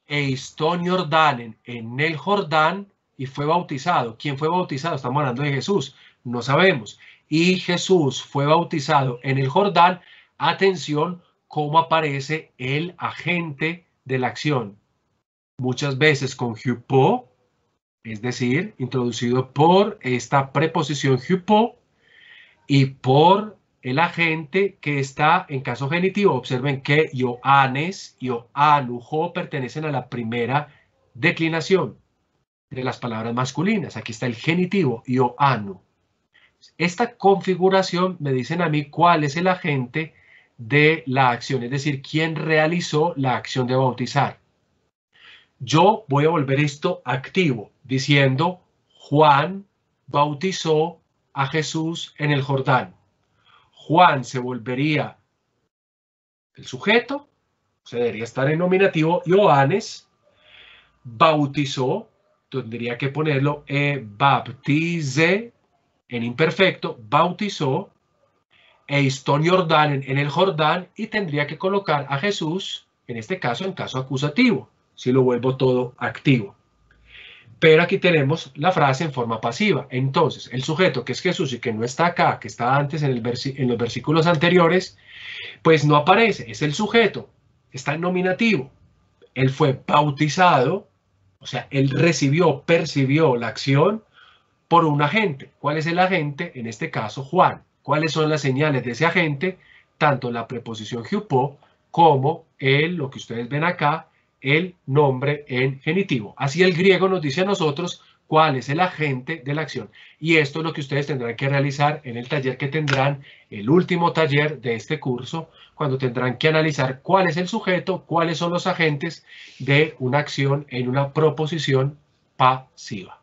eiston Jordanen, en el Jordán, y fue bautizado. ¿Quién fue bautizado? Estamos hablando de Jesús, no sabemos. y Jesús fue bautizado en el Jordán, atención cómo aparece el agente de la acción. Muchas veces con hupo, es decir, introducido por esta preposición hupo y por el agente que está en caso genitivo. Observen que Ioannes y Ioannujo pertenecen a la primera declinación de las palabras masculinas. Aquí está el genitivo, Ioannu. Esta configuración me dicen a mí cuál es el agente de la acción, es decir, quién realizó la acción de bautizar. Yo voy a volver esto activo, diciendo Juan bautizó a Jesús en el Jordán. Juan se volvería el sujeto, se debería estar en nominativo. Ioannes bautizó, tendría que ponerlo baptize en imperfecto, bautizó, Eiston Jordán en el Jordán, y tendría que colocar a Jesús, en este caso, en caso acusativo, si lo vuelvo todo activo. Pero aquí tenemos la frase en forma pasiva. Entonces, el sujeto que es Jesús y que no está acá, que está antes en los versículos anteriores, pues no aparece, es el sujeto, está en nominativo. Él fue bautizado, o sea, él recibió, percibió la acción por un agente. ¿Cuál es el agente? En este caso, Juan. ¿Cuáles son las señales de ese agente? Tanto la preposición hupo como lo que ustedes ven acá, el nombre en genitivo. Así el griego nos dice a nosotros cuál es el agente de la acción. Y esto es lo que ustedes tendrán que realizar en el taller que tendrán, el último taller de este curso, cuando tendrán que analizar cuál es el sujeto, cuáles son los agentes de una acción en una proposición pasiva.